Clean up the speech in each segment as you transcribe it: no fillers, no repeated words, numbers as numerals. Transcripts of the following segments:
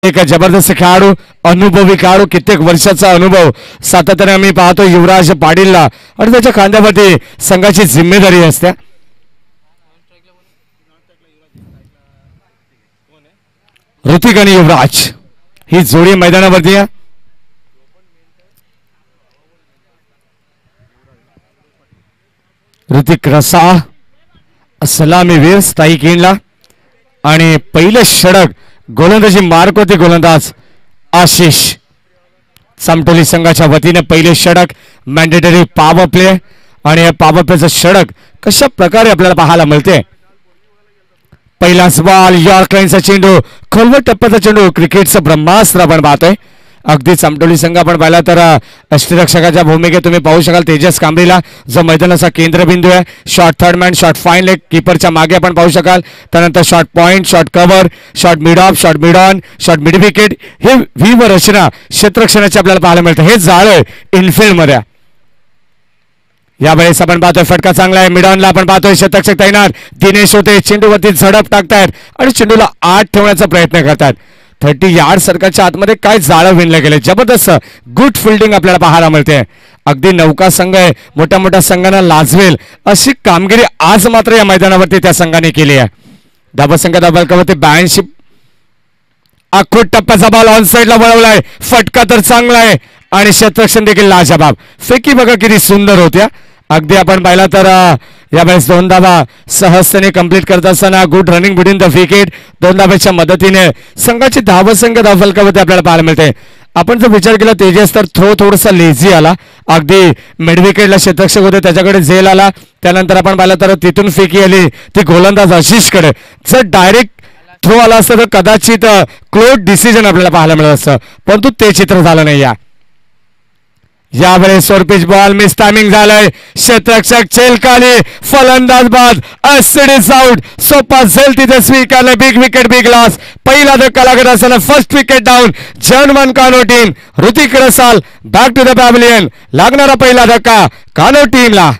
एक जबरदस्त खेळाडू, अनुभवी खेळाडू, कित्येक वर्षाचा अनुभव सातत्याने आम्ही पाहतो युवराज पाटीलला आणि त्याच्या खांद्यावरती संघाची जिम्मेदारी असते. ऋतिक आणि युवराज ही जोडी मैदानावरती आहे. ऋतिक रसा सलामीवीर स्थायिक इनला आणि पहिले षटक गोलंदाजी मार्क होते गोलंदाज आशिष. चामटोली संघाच्या वतीने पहिले षटक मॅन्डेटरी पॉवर प्ले आणि या पॉवर प्लेचं षटक कशा प्रकारे आपल्याला पाहायला मिळते. पहिलाच बॉल यॉर्क लाईनचा चेंडू, खोलवर टप्प्याचा चेंडू, क्रिकेटचं ब्रह्मास्त्र आपण पाहतोय. अगदी चामटोली संघ आपण पाहिला तर अष्टरक्षकाच्या भूमिकेत तुम्ही पाहू शकाल तेजस कांबळीला जो मैदानाचा केंद्रबिंदू आहे. Short third man, short fine leg, कीपरच्या मागे आपण पाहू शकाल. त्यानंतर short point, short cover, short mid off, short mid on, short mid wicket, हे व्ही व रचना क्षेत्ररक्षणाची आपल्याला पाहायला मिळतं. हे जाळ आहे इनफिल्ड मध्ये. यावेळेस आपण पाहतोय फटका चांगला आहे. मिडॉनला आपण पाहतोय शतरक्षक तैनात. दिनेश होते चेंडूवरती झडप टाकतायत आणि चेंडूला आत ठेवण्याचा प्रयत्न करतात. 30 यार्ड सर्कलच्या आतमध्ये काय जाळं विणले गेले. जबरदस्त गुड फिल्डिंग आपल्याला पाहायला मिळते. अगदी नौका संघ आहे, मोठ्या मोठ्या संघांना लाजवेल अशी कामगिरी आज मात्र या मैदानावरती त्या संघाने केली आहे. धाबसंघ धाबलकावरती 82 आखूट टप्प्याचा बॉल ऑन साईडला वळवलाय. फटका तर चांगला आहे आणि क्षेत्ररक्षण देखील लाजवाब. फेकी बघा किती सुंदर होत्या. अगदी आपण पाहिला तर यावेळेस 2 धावा सहजतेने कंप्लीट करत असताना good running between the wicket. 2 धाब्याच्या मदतीने संघाची धावसंख्या धावफलकावरती आपल्याला पाहायला मिळते. आपण जर विचार केला तेजस तर थ्रो थोडासा लेझी आला. अगदी मिड विकेटला क्षेत्ररक्षक होते त्याच्याकडे झेल आला. त्यानंतर आपण पाहिलं तर तिथून फेकी आली ती गोलंदाज आशिषकडे. जर डायरेक्ट थ्रो आला असतं तर कदाचित क्लोज डिसिजन आपल्याला पाहायला मिळत असतं, परंतु ते चित्र झालं नाही. यावेळेस सोरपिच बॉल मिस टायमिंग झालंय. क्षेत्ररक्षक चेलकाली, फलंदाज बाद, सिडीज आउट. सोपा झेल तिथे स्वीकारले. Big wicket, big loss. पहिला धक्का लागत असताना फर्स्ट विकेट डाऊन. जर्मन कानो team. Hrithik Rasal back to the pavilion. लागणारा पहिला धक्का कानो टीमला.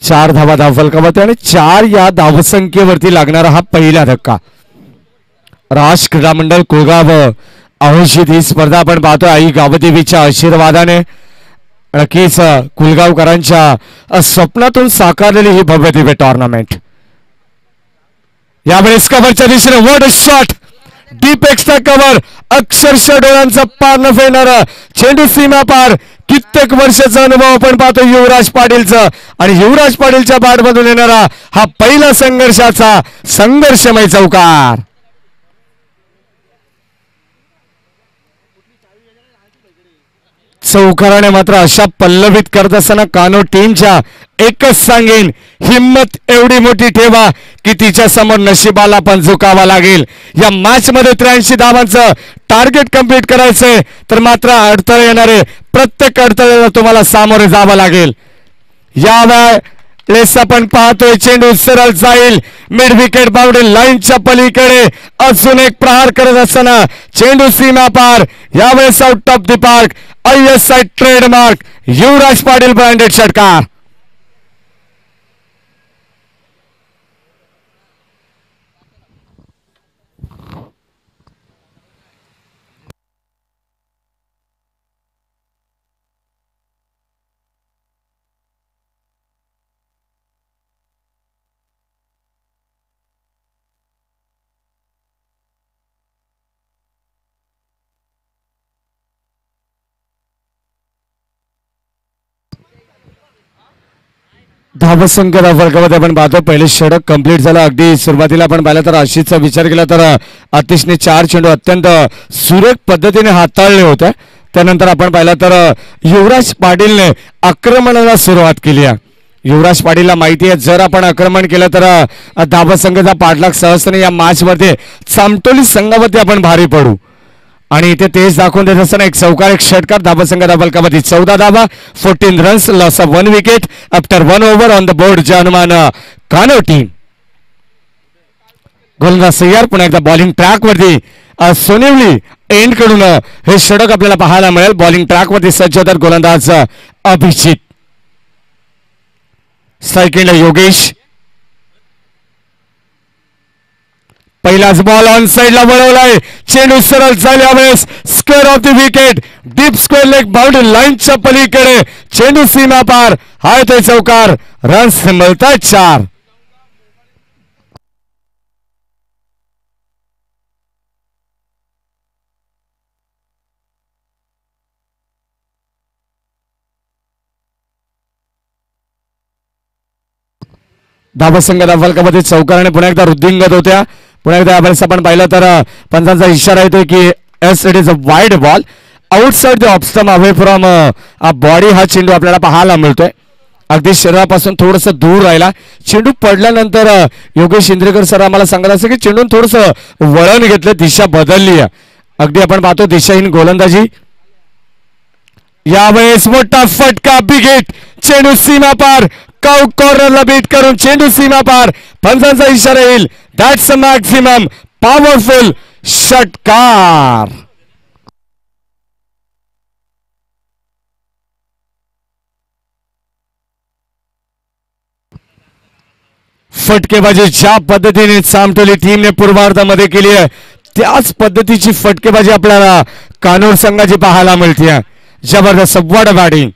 चार धावा धावफलकावरती आणि 4 या धावसंख्येवरती लागणारा हा पहिला धक्का. राज क्रीडा मंडळ कुळगाव आयोजित ही स्पर्धा आपण पाहतो आई गावदेवीच्या आशीर्वादाने. नक्कीच कुलगावकरांच्या स्वप्नातून साकारलेली ही भव्य दिव्य टुर्नामेंट. यावेळेस कव्हरच्या दिशेने what a shot, deep extra cover, अक्षरशः डोळ्यांचा पार न फेडणारा चेंडू सीमा पार. कित्येक वर्षाचा अनुभव आपण पाहतो युवराज पाटीलचा आणि युवराज पाटीलच्या बॅटमधून येणारा हा पहिला संघर्षमय चौकार. चौकाराने मात्र अशा पल्लवित करत असताना कानो टीमच्या एकच सांगेन, हिम्मत एवढी मोठी ठेवा की तिच्या समोर नशिबाला पण झुकावा लागेल. या मॅच मध्ये 83 धावांचं टार्गेट कंप्लीट करायचंय तर मात्र अडथळे येणारे प्रत्येक अडथळ्याला तुम्हाला सामोरे जावं लागेल. यावेळेस आपण पाहतोय चेंडू सरळ जाईल मिड विकेट बाउंड्री लाईनच्या पलीकडे. अजून एक प्रहार करत असताना चेंडू सीमा पार. यावेळेस out of the park. ISI trademark Yuvraj Patil branded षटकार. धावसंख्या धावफलकामध्ये आपण पाहतो पहिले षटक कंप्लीट झालं. अगदी सुरुवातीला आपण पाहिलं तर आशिषचा विचार केला तर आतिशने 4 चेंडू अत्यंत सुरेख पद्धतीने हाताळले होते. त्यानंतर आपण पाहिलं तर युवराज पाटीलने आक्रमणाला सुरुवात केली आहे. युवराज पाटीलला माहिती आहे जर आपण आक्रमण केलं तर धावसंख्येचा पाठलाग सहजपणे या मॅच मध्ये चामटोली संघावरती आपण भारी पडू आणि इथे तेज दाखवून देत असताना एक चौकार एक षटकार धाबसंघ फलकावरती 14 धावा 14 runs loss of 1 wicket after 1 over on the board जनमान कानो टीम. गोलंदाज सय्यार पुन्हा एकदा बॉलिंग ट्रॅक वरती सोनिवली एंड कडून हे षटक आपल्याला पाहायला मिळेल. बॉलिंग ट्रॅक वरती सज्ज होतात गोलंदाज अभिजित. सेकंड योगेश. पहिलाच बॉल ऑन साइडला वळवलाय. चेंडू सरळ जाईल यावेळेस square of the wicket deep square leg boundary लाईनच्या पलीकडे चेंडू सीमा पार. हाय तो चौकार. रन्स मिळतात 4. धाबसंघ फलकामध्ये चौकाराने पुन्हा एकदा वृद्धिंगत होत्या. पुन्हा एकदा यावेळेस आपण पाहिलं तर पंचांचा इशारा येतोय की S it is a wide ball outside the off stump away from body. हा चेंडू आपल्याला पाहायला मिळतोय. अगदी शरीरापासून थोडस दूर राहिला. चेंडू पडल्यानंतर योगेश इंद्रेकर सर आम्हाला सांगत असं की चेंडून थोडस वळण घेतलं दिशा बदलली. अगदी आपण पाहतो दिशाहीन गोलंदाजी. यावेळेस मोठा फटका बिग हिट चेंडू सीमा पार. कॉर्नरला बीट करून चेंडू सीमा पार. पंचांचा इशारा येईल. दॅट्स अ मॅक्सिमम पॉवरफुल षटकार. फटकेबाजी ज्या पद्धतीने सामटोली टीमने पूर्वार्धामध्ये केली आहे त्याच पद्धतीची फटकेबाजी आपल्याला कानोर संघाची पाहायला मिळते. जबरदस्त वड बॅटिंग.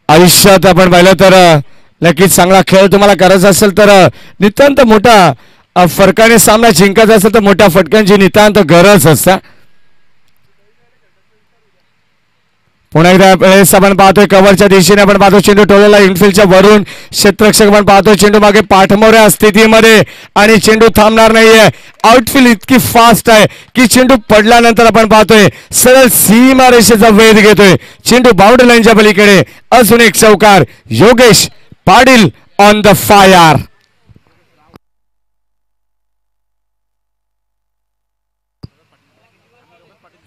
आयुष्यात आपण पाहिलं तर नक्कीच चांगला खेळ तुम्हाला करायचा असेल तर नितांत मोठा फरकाने सामना जिंकायचा असेल तर मोठ्या फटक्यांची नितांत गरज असते. पुन्हा एकदा वेळेस आपण पाहतोय कव्हरच्या दिशेने आपण पाहतो चेंडू टोलेला इनफिल्डच्या वरून क्षेत्ररक्षक आपण पाहतो चेंडू मागे पाठमोऱ्या स्थितीमध्ये आणि चेंडू थांबणार नाहीये. आउटफील्ड इतकी फास्ट आहे की चेंडू पडल्यानंतर आपण पाहतोय सरळ सीमा रेषेचा वेध घेतोय. चेंडू बाउंड्री लाईनच्या पलीकडे. अजून एक चौकार. Yogesh Patil on the fire.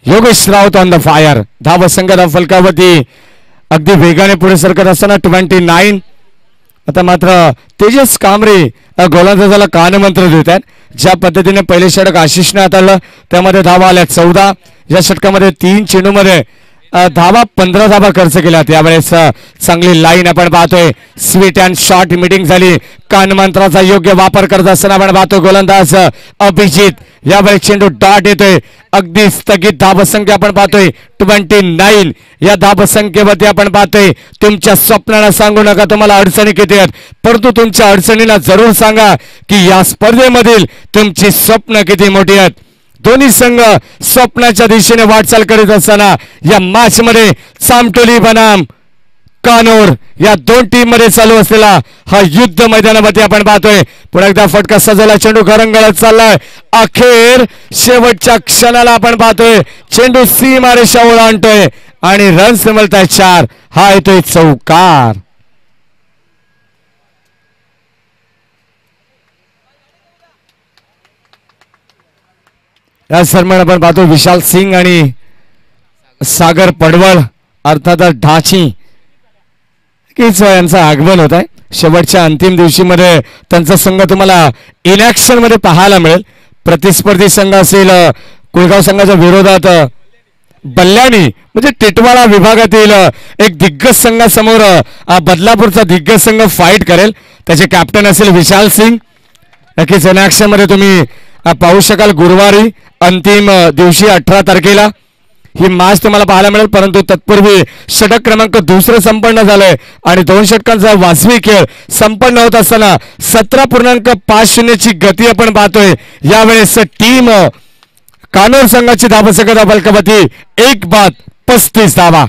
Yogesh Raut on the fire. धावसंघ फलकावरती अगदी वेगाने पुढे सरकत असताना 29. आता मात्र तेजस कांबरे गोलंदाजाला कानमंत्र देत आहेत. ज्या पद्धतीने पहिले षटक आशिषने हाताळलं त्यामध्ये धावा आल्या 14. या षटकामध्ये 3 चेंडूमध्ये धावा 15 धावा खर्च केल्या. यावेळेस चांगली लाईन आपण पाहतोय. स्वीट अँड शॉर्ट मीटिंग झाली. कानमंत्राचा योग्य वापर करत असताना आपण पाहतो गोलंदाज अभिजित. यावेळेस चेंडू डॉट येतोय. अगदी स्थगित धावसंख्या आपण पाहतोय 29. या धावसंख्येवरती आपण पाहतोय तुमच्या स्वप्नाला सांगू नका तुम्हाला अडचणी किती आहेत परंतु तुमच्या अडचणीला जरूर सांगा की या स्पर्धेमधील तुमची स्वप्न किती मोठी आहेत. दोन्ही संघ स्वप्नाच्या दिशेने वाटचाल करीत असताना या मॅच मध्ये सामटोली बनाम कानोर या 2 टीम मध्ये चालू असलेला हा युद्ध मैदानामध्ये आपण पाहतोय. पुन्हा एकदा फटका सजवला. चेंडू घरंगळत चाललाय. अखेर शेवटच्या क्षणाला आपण पाहतोय चेंडू सीमा रेषा ओलांडतोय आणि रन्स मिळताय 4. हा येतोय चौकार. या सन्मान आपण पाहतो विशाल सिंग आणि सागर पडवळ अर्थातच ढाची यांचं आगमन होत आहे. शेवटच्या अंतिम दिवशी मध्ये त्यांचा संघ तुम्हाला इनॅक्शन मध्ये पाहायला मिळेल. प्रतिस्पर्धी संघ असेल कुळगाव संघाच्या विरोधात बल्ल्याणी म्हणजे टिटवाळा विभागातील एक दिग्गज संघासमोर बदलापूरचा दिग्गज संघ फाईट करेल. त्याचे कॅप्टन असेल विशाल सिंग. नक्कीच इनॅक्शन मध्ये तुम्ही पाहू शकाल. गुरुवारी अंतिम दिवशी 18 तारखेला ही मॅच तुम्हाला पाहायला मिळेल. परंतु तत्पूर्वी षटक क्रमांक 2 संपन्न झालंय आणि 2 षटकांचा वाजवी खेळ संपन्न होत असताना 17.50 ची गती आपण पाहतोय. यावेळेस टीम कानोर संघाची धावसंख्या फलकावरती 1 बाद 35 धावा.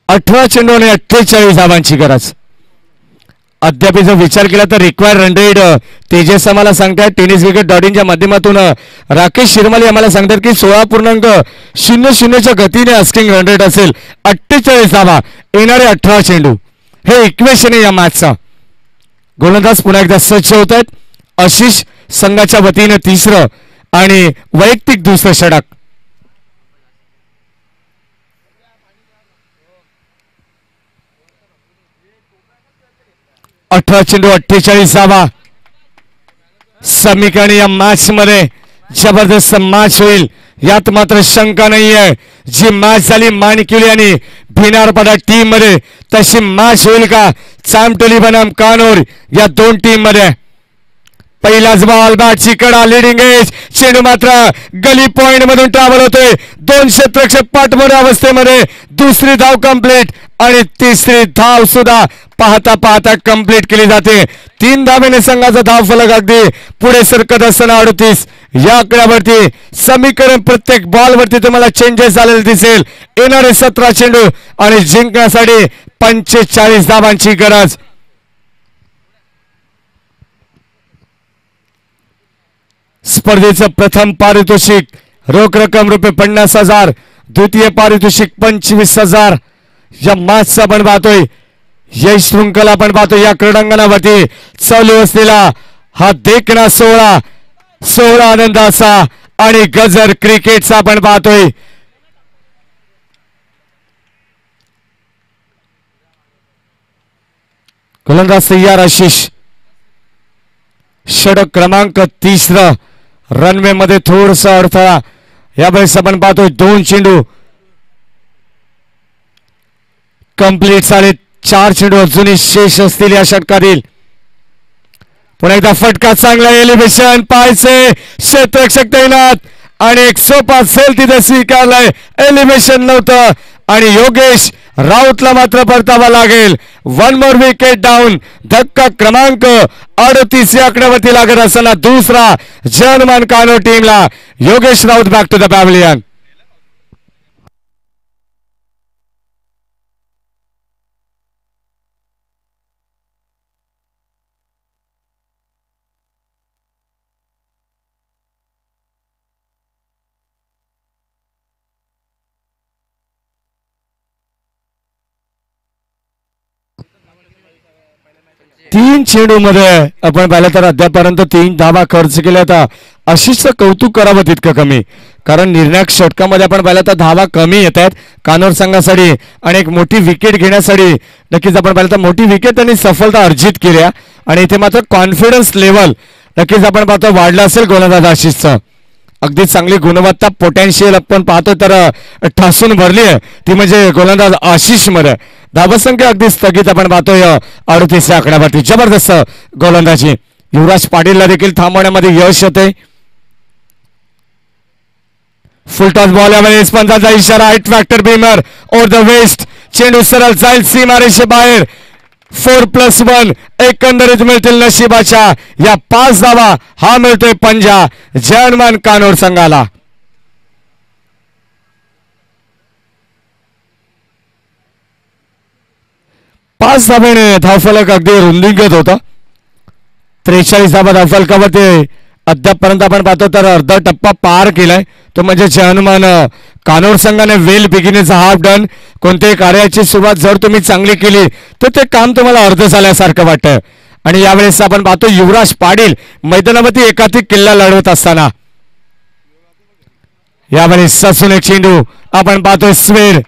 अठरा चेंडू आणि 48 धावांची गरज. अद्याप जर विचार केला तर रिक्वायर रन रेट तेजस आम्हाला सांगतात टेनिस विकेट डॉटिंगच्या माध्यमातून राकेश शिरमाले आम्हाला सांगतात की 16.00च्या गतीने आस्किंग रन रेट असेल 48 धावा येणारे 18 चेंडू हे इक्वेशन आहे या मॅचचा. गोलंदाज पुन्हा एकदा सज्ज होत आहेत. आशिष संघाच्या वतीने तिसरं आणि वैयक्तिक दुसरं षटक. अठरा चेंडू 48 धावा. समीकरण या मॅच मध्ये जबरदस्त मॅच होईल यात मात्र शंका नाहीये. जी मॅच झाली माणिकिवली आणि भिनारपाडा टीम मध्ये तशी मॅच होईल का चामटोली बनाम कानोर या दोन टीम मध्ये. पहिलाच बॉल बॅटची कडा लिडिंग एज चेंडू मात्र गली पॉइंट मधून ट्रॅव्हल होतोय. 2 क्षेत्ररक्षक पाठमोड्या अवस्थेमध्ये दुसरी धाव कंप्लीट आणि तिसरी धाव सुद्धा पाहता पाहता कंप्लीट केली जाते. 3 धावेने संघाचा धाव फलक अगदी पुढे सरकत असताना 38 या आकड्यावरती समीकरण प्रत्येक बॉल वरती तुम्हाला चेंजेस झालेले दिसेल. येणारे 17 चेंडू आणि जिंकण्यासाठी 45 धावांची गरज. स्पर्धेचं प्रथम पारितोषिक रोख रक्कम ₹50,000 द्वितीय पारितोषिक 25,000. या मॅचचा आपण पाहतोय यश शृंखला आपण पाहतोय या क्रीडांगणावरती चालू असलेला हा देखणा सोहळा आनंदाचा आणि गजर क्रिकेटचा आपण पाहतोय. गोलंदाज तयार आशिष. षटक क्रमांक 3 रनवे मध्ये थोडसा अडथळा यावेळेस आपण पाहतोय. 2 चेंडू कंप्लीट झाले. 4 चेंडू अजूनही शेष असतील या षटकातील. पुन्हा एकदा फटका चांगला एलिव्हेशन पाहायचे क्षेत्ररक्षक तैनात आणि एक सोपा सेल तिथे स्वीकारलाय. एलिव्हेशन नव्हतं आणि योगेश राऊतला मात्र परतावा लागेल. 1 मोर विकेट डाऊन. धक्का क्रमांक 38 या आकड्यावरती लागत असताना दुसरा जर्मन कानो टीमला. Yogesh Raut back to the pavilion. तीन चेंडू मध्ये आपण पाहिलं तर अद्यापर्यंत 3 धावा खर्च केल्या. आता आशिषचं कौतुक करावं तितकं कमी, कारण निर्णायक षटकामध्ये आपण पाहिलं तर धावा कमी येत आहेत कानोर संघासाठी आणि एक मोठी विकेट घेण्यासाठी. नक्कीच आपण पाहिलं तर मोठी विकेट त्यांनी सफलता अर्जित केल्या आणि इथे मात्र कॉन्फिडन्स लेवल नक्कीच आपण पाहतो वाढलं असेल गोलंदाज आशिषचं. अगदी चांगली गुणवत्ता पोटेन्शियल आपण पाहतो तर ठासून भरली आहे ती म्हणजे गोलंदाज आशिष मध्ये. धावसंख्या अगदी स्थगित आपण पाहतोय 38 आकड्यावरती. जबरदस्त गोलंदाजी. युवराज पाटीलला देखील थांबवण्यामध्ये यश येते. फुलटॉस बॉल यावेळेस पंचाचा इशारा. Height factor beamer over the waist. चेंडू सरळ जाईल सीमारेषे बाहेर. 4+1 एकंदरीत मिळतील नशिबाच्या या 5 धावा. हा मिळतोय पंजा जर्मन कानोर संघाला. पाच धाब्याने धावफलक अगदी रुंदीगत होता. 43 धाबा धावफलकावरती अद्यापपर्यंत आपण पाहतो तर अर्धा टप्पा पार केलाय तो म्हणजे जर्मन कानोर संघाने वेल बिगिनिंगचा हाफ डन. कोणत्याही कार्याची सुरुवात जर तुम्ही चांगली केली तर ते काम तुम्हाला अर्ध झाल्यासारखं वाटतं. आणि यावेळेस आपण पाहतो युवराज पाटील मैदानावरती एकाधिक किल्ला लढवत असताना यावेळेस ससून एक चेंडू आपण पाहतोय स्वेर.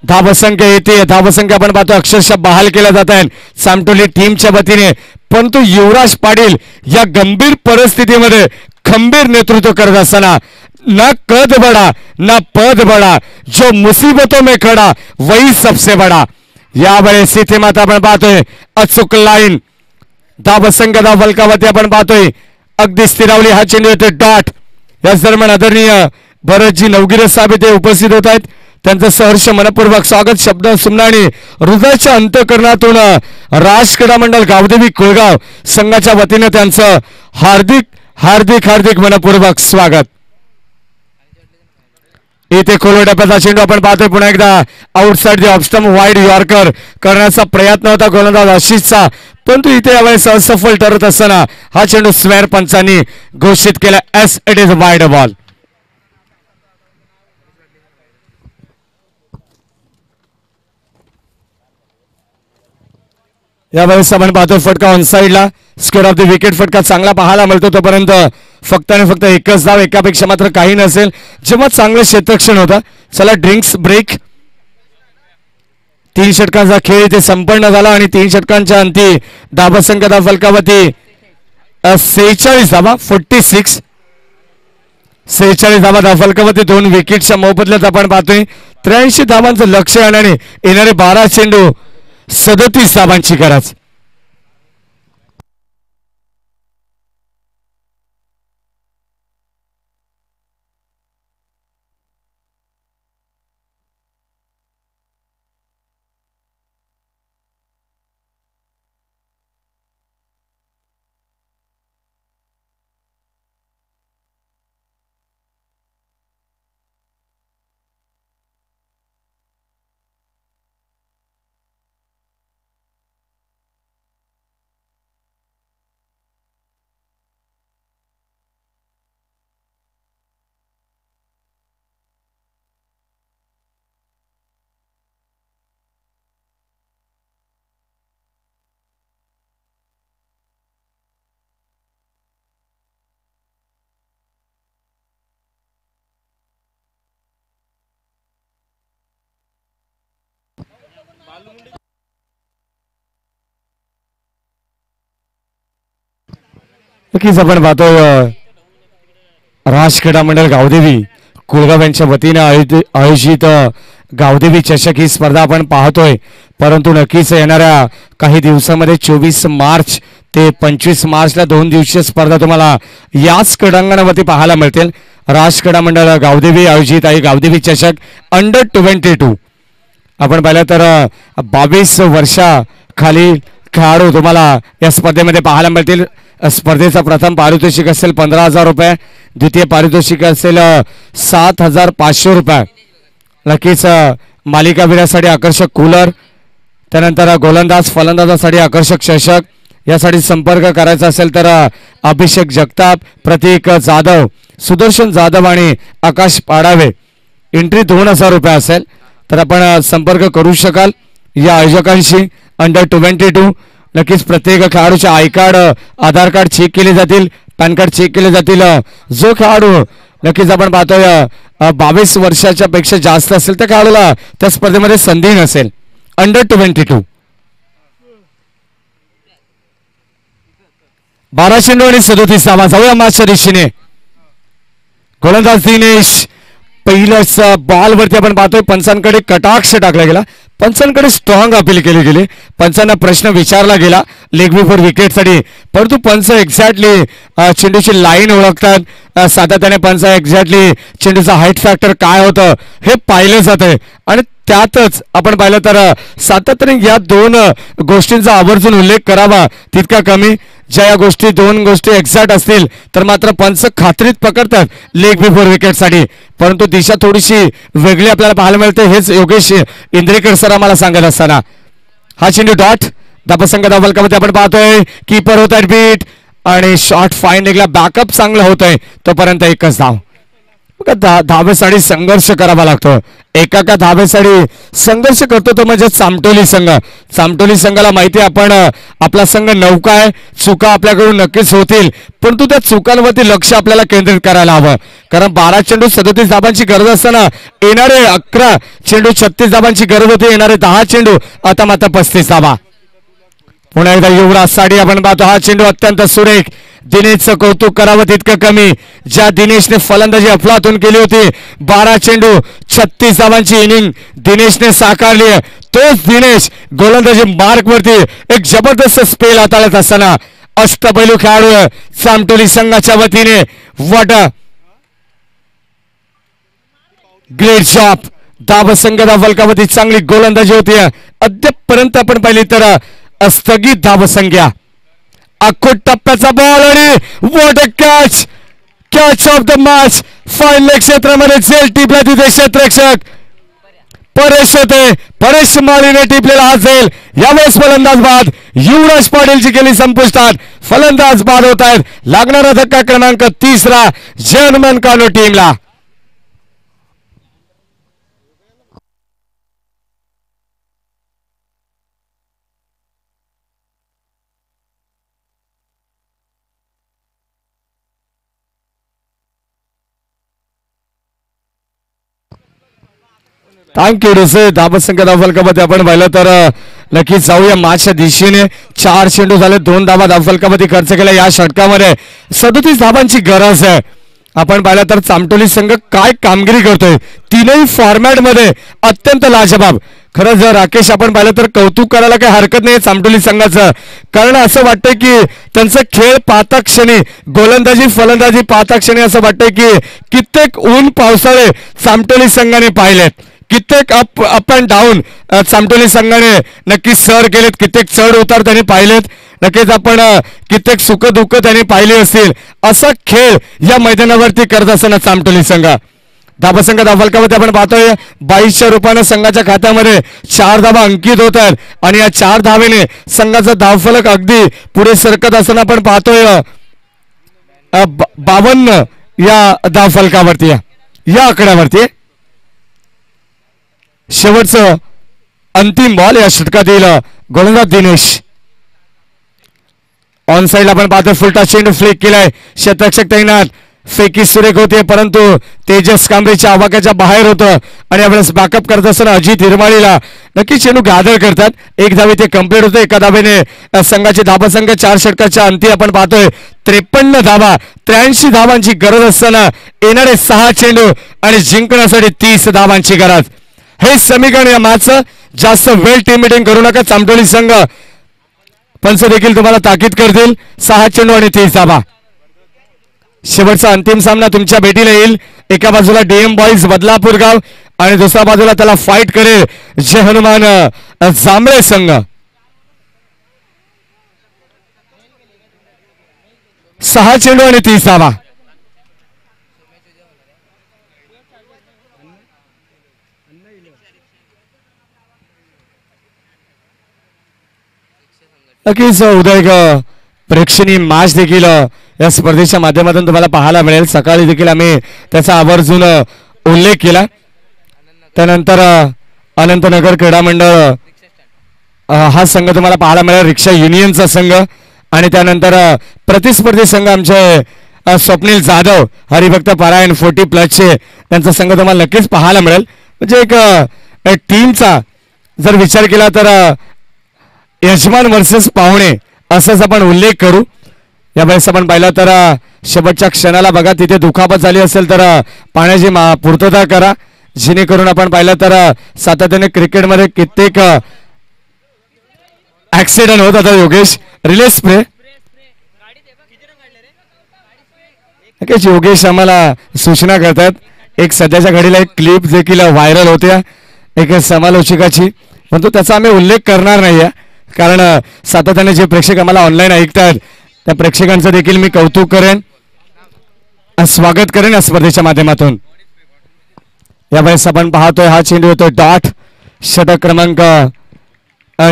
धावसंख्या येते. धावसंख्या आपण पाहतो अक्षरशः बहाल केल्या जात आहेत सामटोली टीमच्या वतीने. परंतु युवराज पाटील या गंभीर परिस्थितीमध्ये खंबीर नेतृत्व करत असताना ना कद बडा ना पद बडा, जो मुसीबतों में खड़ा वही सबसे बडा. यावेळेस इथे मात्र आपण पाहतोय अचूक लाईन. धावसंख्या धावफलकावरती आपण पाहतोय अगदी स्थिरावली. हा चेंडू येतोय डॉट. याच दरम्यान आदरणीय भरतजी नवगिरे साहेब इथे उपस्थित होत आहेत. त्यांचं सहर्ष मनपूर्वक स्वागत शब्द सुमनानी हृदयाच्या अंतःकरणातून राज क्रीडा मंडळ गावदेवी कोळगाव संघाच्या वतीने त्यांचं हार्दिक हार्दिक हार्दिक मनपूर्वक स्वागत. इथे खोल टप्प्याचा चेंडू आपण पाहतोय पुन्हा एकदा आउटसाइड द ऑफस्टम वाईड यॉर्कर करण्याचा प्रयत्न होता गोलंदाज आशिषचा, परंतु इथे यावेळेस असफल ठरत असताना हा चेंडू स्वेअर पंचांनी घोषित केला S it is wide ball. यावेळेस आपण पाहतो फटका ऑन साइडला, स्क्वेअर ऑफ द विकेट फटका चांगला पाहायला मिळतो. तोपर्यंत फक्त आणि फक्त एकच धाव, एकापेक्षा मात्र काही नसेल जेव्हा चांगलं क्षेत्ररक्षण होतं. चला ड्रिंक्स ब्रेक. 3 षटकांचा खेळ इथे संपन्न झाला आणि 3 षटकांच्या अंती धावसंख्या फलकावरती 46 धावा 46 धावा धावफलकावरती 2 विकेटच्या मोबदल्यात आपण पाहतोय 83 धावांचं लक्ष आणणे येणारे 12 चेंडू 37 धावांची गरज. नक्कीच आपण पाहतोय राज क्रीडा मंडळ गावदेवी कुळगाव यांच्या वतीने आयोजित गावदेवी चषक ही स्पर्धा आपण पाहतोय, परंतु नक्कीच येणाऱ्या काही दिवसांमध्ये 24 मार्च ते 25 मार्चला 2 दिवसीय स्पर्धा तुम्हाला याच क्रीडांगणावरती पाहायला मिळतील. राज क्रीडा मंडळ गावदेवी आयोजित आहे गावदेवी चषक अंडर 22. आपण पाहिलं तर 22 वर्षाखालील खेळाडू तुम्हाला या स्पर्धेमध्ये पाहायला मिळतील. स्पर्धेचा प्रथम पारितोषिक असेल 15,000 रुपये, द्वितीय पारितोषिक असेल 7,500 रुपये. नक्कीच मालिकावीरासाठी आकर्षक कूलर, त्यानंतर गोलंदाज फलंदाजासाठी आकर्षक चषक. यासाठी संपर्क करायचा असेल तर अभिषेक जगताप, प्रतीक जाधव, सुदर्शन जाधव आणि आकाश पाडावे. एंट्री 2,000 रुपये असेल तर आपण संपर्क करू शकाल या आयोजकांशी. अंडर 22 नक्कीच प्रत्येक खेळाडूचे I card, Aadhaar card check केले जातील, पॅन कार्ड चेक केले जातील. जो खेळाडू नक्कीच आपण पाहतोय 22 वर्षाच्या पेक्षा जास्त असेल त्या खेळाडूला त्या स्पर्धेमध्ये संधी नसेल. अंडर 22 12 चेंडू आणि 37 धावा. जाऊया मागच्या दिशेने. गोलंदाज दिनेश पहिल्याच बॉलवरती आपण पाहतोय पंचांकडे कटाक्ष टाकला गेला, पंचांकडे स्ट्रॉंग अपील केली गेली, पंचांना प्रश्न विचारला गेला लेग बिफोर विकेटसाठी, परंतु पंच एक्झॅक्टली चेंडूची लाईन ओळखतात. सातत्याने पंच एक्झॅक्टली चेंडूचा हाईट फॅक्टर काय होतं हे पाहिलं जात आहे आणि त्यातच आपण पाहिलं तर सातत्याने या 2 गोष्टींचा आवर्जून उल्लेख करावा तितका कमी. ज्या या गोष्टी 2 गोष्टी एक्झॅक्ट असतील तर मात्र पंच खात्रीत पकडतात लेग बिफोर विकेटसाठी, परंतु दिशा थोडीशी वेगळी आपल्याला पाहायला मिळते. हेच योगेश इंद्रेकर सर आम्हाला सांगत असताना हा चेंडू डॉट धावसंख्या धावफलकामध्ये आपण पाहतोय कीपर होत आहेत बीट आणि शॉट फाईन निघला. बॅकअप चांगला होतोय तोपर्यंत एकच धाव. धावेसाठी संघर्ष करावा लागतो. एका धावेसाठी संघर्ष करतो तो म्हणजे चामटोली संघ. चामटोली संघाला माहिती आपण आपला संघ नौका आहे, चुका आपल्याकडून नक्कीच होतील, परंतु त्या चुकांवरती लक्ष आपल्याला केंद्रित करायला हवं. कारण 12 चेंडू 37 धावांची गरज असताना येणारे 11 चेंडू 36 धावांची गरज होती, येणारे 10 चेंडू आता मात्र 35 धावा. पुन्हा एकदा युवराज साडी आपण पाहतो. हा चेंडू अत्यंत सुरेख. दिनेशचं कौतुक करावं तितकं कमी. ज्या दिनेशने फलंदाजी अफलातून केली होती, 12 चेंडू 36 धावांची इनिंग दिनेशने साकारली. तोच दिनेश गोलंदाजी मार्क वरती एक जबरदस्त स्पेल हाताळत असताना अष्टपैलू खेळाडू चामटोली संघाच्या वतीने वॉट ग्रेट जॉब. धावसंख्या धावफलकावरती चांगली गोलंदाजी होती. अद्यापपर्यंत आपण पाहिली तर स्थगित धावसंख्या. अख्खो टप्प्याचा बॉल आणि what a catch. Catch of the match. Final क्षेत्रामध्ये झेल टिपला तिथे क्षेत्ररक्षक परेश होते. परेश माळीने टिपलेला हा झेल. यावेळेस फलंदाज बाद. युवराज पाटीलची केली संपुष्टात. फलंदाज बाद होत आहेत. लागणारा धक्का क्रमांक 3 जय हनुमान कानो टीमला. थँक्यू डोसे. धाबसंख्या धावफलकामध्ये आपण पाहिलं तर नक्कीच जाऊया मॅचच्या दिशेने. 4 चेंडू झाले, 2 धावा धावफलकामध्ये खर्च केल्या. या षटकामध्ये 37 धावांची गरज आहे. आपण पाहिलं तर चामटोली संघ काय कामगिरी करतोय. तीनही फॉर्मॅट मध्ये अत्यंत लाजबाब. खरं जर राकेश आपण पाहिलं तर कौतुक करायला काही हरकत नाही चामटोली संघाचं. कारण असं वाटतंय की त्यांचा खेळ पाहता क्षणी, गोलंदाजी फलंदाजी पाहता क्षणी असं वाटतंय की कित्येक ऊन पावसाळे चामटोली संघाने पाहिलेत. कित्येक अप अँड डाऊन चामटोली संघाने नक्की सर केलेत. कित्येक चढ उतार त्यांनी पाहिलेत. नक्कीच आपण कित्येक सुख दुःख त्यांनी पाहिली असतील. असा खेळ या मैदानावरती करत असताना चामटोली संघ धाबसंख्या धावफलकामध्ये आपण पाहतोय 22च्या रूपाने संघाच्या खात्यामध्ये 4 धावा अंकित होत आहेत. आणि या 4 धावेने संघाचा धावफलक अगदी पुढे सरकत असताना आपण पाहतोय 52 या धावफलकावरती या आकड्यावरती. शेवटचं अंतिम बॉल या षटकातील गोलंदाज दिनेश. ऑन साइड आपण पाहतो फुलटा चेंडू फ्लिक केलाय. क्षेत्ररक्षक तैनात. फेकी सुरेख होते परंतु तेजस कांबळेच्या आवाक्याच्या बाहेर होतं. आणि यावेळेस बॅकअप करत असताना अजित हिरमाळीला नक्की चेंडू गादर करतात. 1 धावे ते कंप्लीट होते. एका धावेने संघाची धाबसंख्या 4 षटकाच्या अंती आपण पाहतोय 53 धावा. 83 धावांची गरज असताना येणारे 6 चेंडू आणि जिंकण्यासाठी 30 धावांची गरज. हे समीकरण या मॅचचं. जास्त वेळ टीम मीटिंग करू नका. चामटोली संघ पंच देखील तुम्हाला ताकीद करतील. 6 चेंडू आणि 30 धावा. शेवटचा अंतिम सामना तुमच्या भेटीला येईल. एका बाजूला डीएम बॉईज बदलापूर गाव आणि दुसऱ्या बाजूला त्याला फाईट करेल जय हनुमान जांभळे संघ. 6 चेंडू आणि 30 धावा. नक्कीच उद्या एक प्रेक्षणीय मॅच देखील या स्पर्धेच्या माध्यमातून तुम्हाला पाहायला मिळेल. सकाळी देखील आम्ही त्याचा आवर्जून उल्लेख केला. त्यानंतर अनंतनगर क्रीडा मंडळ हा संघ तुम्हाला पाहायला मिळेल. रिक्षा युनियनचा संघ आणि त्यानंतर प्रतिस्पर्धी संघ आमचे स्वप्नील जाधव हरिभक्त पारायण 40+ त्यांचा संघ तुम्हाला नक्कीच पाहायला मिळेल. म्हणजे एक टीमचा जर विचार केला तर यजमान वर्सेस पाहुणे असाच आपण उल्लेख करू. यावेळेस आपण पाहिलं तर शेवटच्या क्षणाला बघा तिथे दुखापत झाली असेल तर पाण्याची पूर्तता करा. जेणेकरून आपण पाहिलं तर सातत्याने क्रिकेटमध्ये कित्येक ऍक्सिडेंट होत. आता योगेश रिले स्प्रे. नक्कीच योगेश आम्हाला सूचना करतात. एक सध्याच्या घडीला एक क्लिप देखील व्हायरल होत्या एक समालोचकाची, परंतु त्याचा आम्ही उल्लेख करणार नाही कारण सातत्याने जे प्रेक्षक आम्हाला ऑनलाईन ऐकतात त्या प्रेक्षकांचं देखील मी कौतुक करेन, स्वागत करेन या स्पर्धेच्या माध्यमातून. यावेळेस आपण पाहतोय हा चेंडू येतोय डॉट. षटक क्रमांक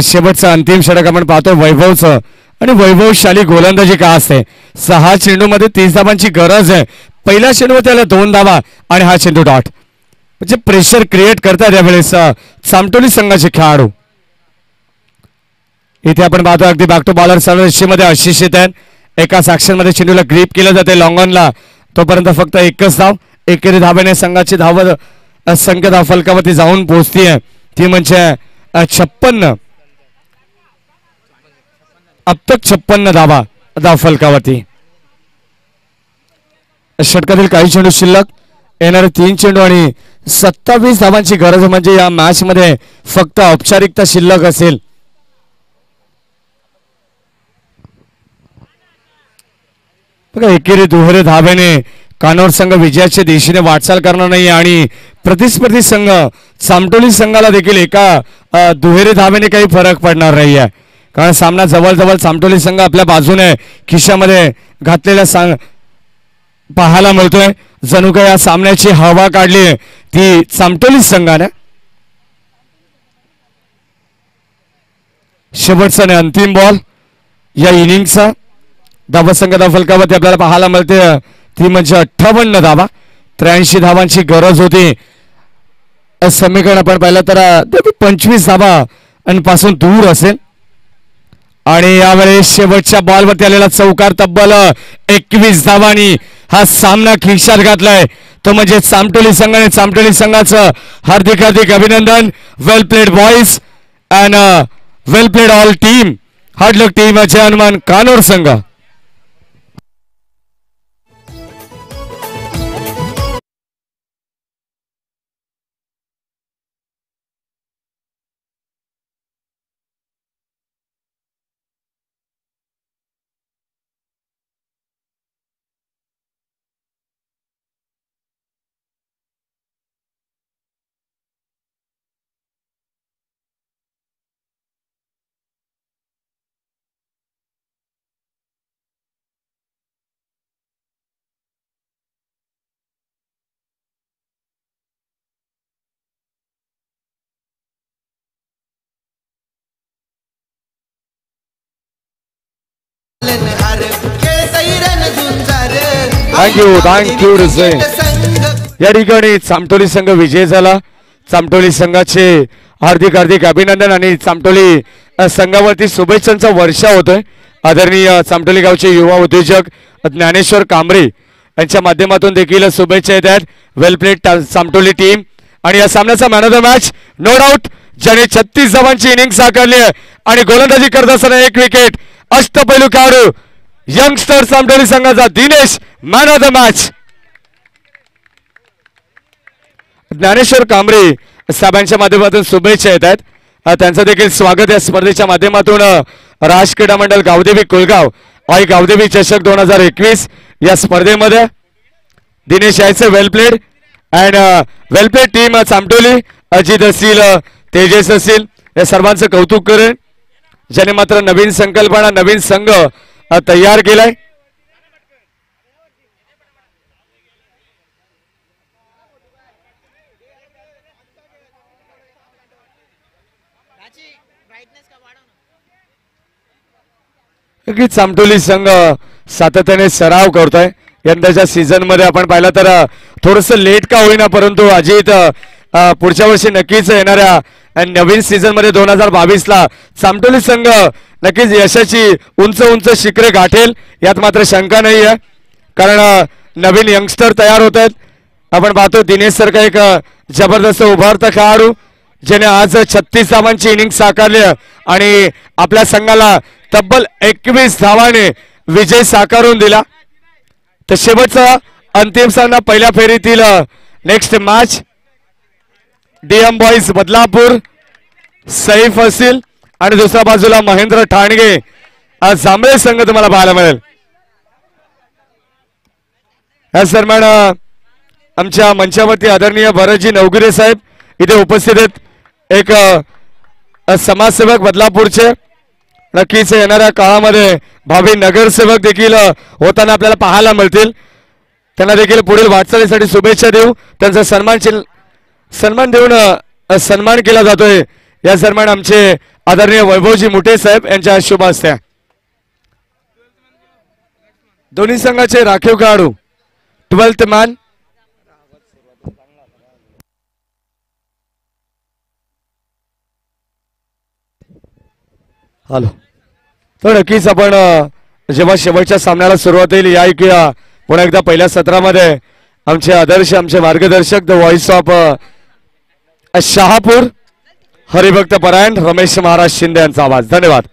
शेवटचं अंतिम षटक आपण पाहतोय वैभवचं. आणि वैभवशाली गोलंदाजी का असते. 6 चेंडूमध्ये 30 धावांची गरज आहे. पहिल्या चेंडूवर त्याला 2 धावा आणि हा चेंडू डॉट. म्हणजे प्रेशर क्रिएट करतात यावेळेस चामटोली संघाचे खेळाडू. इथे आपण पाहतो अगदी बॅक टू बॉलर सर्व्हिसमध्ये आशिष येत आहेत. एका ॲक्शनमध्ये चेंडूला ग्रीप केलं जाते लॉंग ऑनला. तोपर्यंत फक्त एकच धाव. एकेरी धावेने संघाची धाव संख्या धावफलकावरती जाऊन पोहोचतीये ती म्हणजे 56. अब तक 56 धावा धावफलकावरती. षटकातील काही चेंडू शिल्लक. येणारे 3 चेंडू आणि 27 धावांची गरज. म्हणजे या मॅच मध्ये फक्त औपचारिकता शिल्लक असेल. बघा एकेरी दुहेरी धावेने कानोर संघ विजयाच्या दिशेने वाटचाल करणार नाही आणि प्रतिस्पर्धी संघ चामटोली संघाला देखील एका दुहेरी धावेने काही फरक पडणार नाही आहे. कारण सामना जवळजवळ चामटोली संघ आपल्या बाजूने खिशामध्ये घातलेल्या पाहायला मिळतोय. जणू काय या सामन्याची हवा काढली ती चामटोली संघाने. शेवटचा आणि अंतिम बॉल या इनिंगचा धावसंख्या फलकावरती आपल्याला पाहायला मिळते ती म्हणजे 58 धावा. 83 धावांची गरज होती. समीकरण आपण पाहिलं तर 25 धावा आणि पासून दूर असेल. आणि यावेळेस शेवटच्या बॉलवरती आलेला चौकार तब्बल 21 धावांनी हा सामना खिशात घातलाय. तो म्हणजे चामटोली संघाने. चामटोली संघाचं हार्दिक हार्दिक अभिनंदन. Well played boys and well played all team. Hard luck team Jay Hanuman Kanor संघ. थँक्यू या ठिकाणी चामटोली संघ विजय झाला. चामटोली संघाचे हार्दिक हार्दिक अभिनंदन आणि चामटोली संघावरती शुभेच्छांचा वर्षा होतोय. आदरणीय चामटोली गावचे युवा उद्योजक ज्ञानेश्वर कांबरे यांच्या माध्यमातून देखील शुभेच्छा येत आहेत. Well played Chamtoli team. आणि या सामन्याचा man of the match no doubt ज्याने 36 धावांची इनिंग साकारली आहे आणि गोलंदाजी करत असताना 1 विकेट अष्टपैलू खेळाडू यंगस्टर चामटोली संघाचा Dinesh man of the match. Dnyaneshwar Kambare साहेबांच्या माध्यमातून शुभेच्छा येत आहेत. त्यांचं देखील स्वागत या स्पर्धेच्या माध्यमातून. राज क्रीडा मंडळ गावदेवी कुलगाव आई गावदेवी चषक 2021 या स्पर्धेमध्ये दिनेश यायचे well played and well played team Chamtoli. Ajit असतील, तेजस असतील, या सर्वांचं कौतुक करेन ज्याने मात्र नवीन संकल्पना नवीन संघ तयार केलाय. चामटोली संघ सातत्याने सराव करतोय. यंदाच्या सीझन मध्ये आपण पाहिलं तर थोडस लेट का होईना परंतु अजित पुढच्या वर्षी नक्कीच येणाऱ्या नवीन सीझन मध्ये 2022 ला चामटोली संघ नक्कीच यशाची उंच उंच शिखरे गाठेल यात मात्र शंका नाही आहे. कारण नवीन यंगस्टर तयार होत आहेत. आपण पाहतो दिनेश सारखा एक जबरदस्त उभारता खेळाडू ज्याने आज 36 धावांची इनिंग साकारली आणि आपल्या संघाला तब्बल 21 धावाने विजय साकारून दिला. तर शेवटचा अंतिम सामना पहिल्या फेरीतील next match DM boys Badlapur Saif असतील आणि दुसऱ्या बाजूला महेंद्र ठाणगे आज जांभळे संघ तुम्हाला पाहायला मिळेल. या दरम्यान आमच्या मंचावरती आदरणीय भरतजी नवगिरे साहेब इथे उपस्थित आहेत. एक समाजसेवक बदलापूरचे. नक्कीच येणाऱ्या काळामध्ये भावी नगरसेवक देखील होताना आपल्याला पाहायला मिळतील. त्यांना देखील पुढील वाटचालीसाठी शुभेच्छा देऊ. त्यांचा सन्मान देऊन सन्मान केला जातोय. या दरम्यान आमचे आदरणीय वैभवजी मुठे साहेब यांच्या शुभ हस्ते दोन्ही संघाचे राखीव खेळाडू 12th मॅन हॅलो. तर नक्कीच आपण जेव्हा शेवटच्या सामन्याला सुरुवात येईल या ऐकूया पुन्हा एकदा पहिल्या सत्रामध्ये आमचे आदर्श आमचे मार्गदर्शक द व्हॉइस ऑफ शहापूर हरिभक्त परायण रमेश महाराज शिंदे यांचा आवाज. धन्यवाद.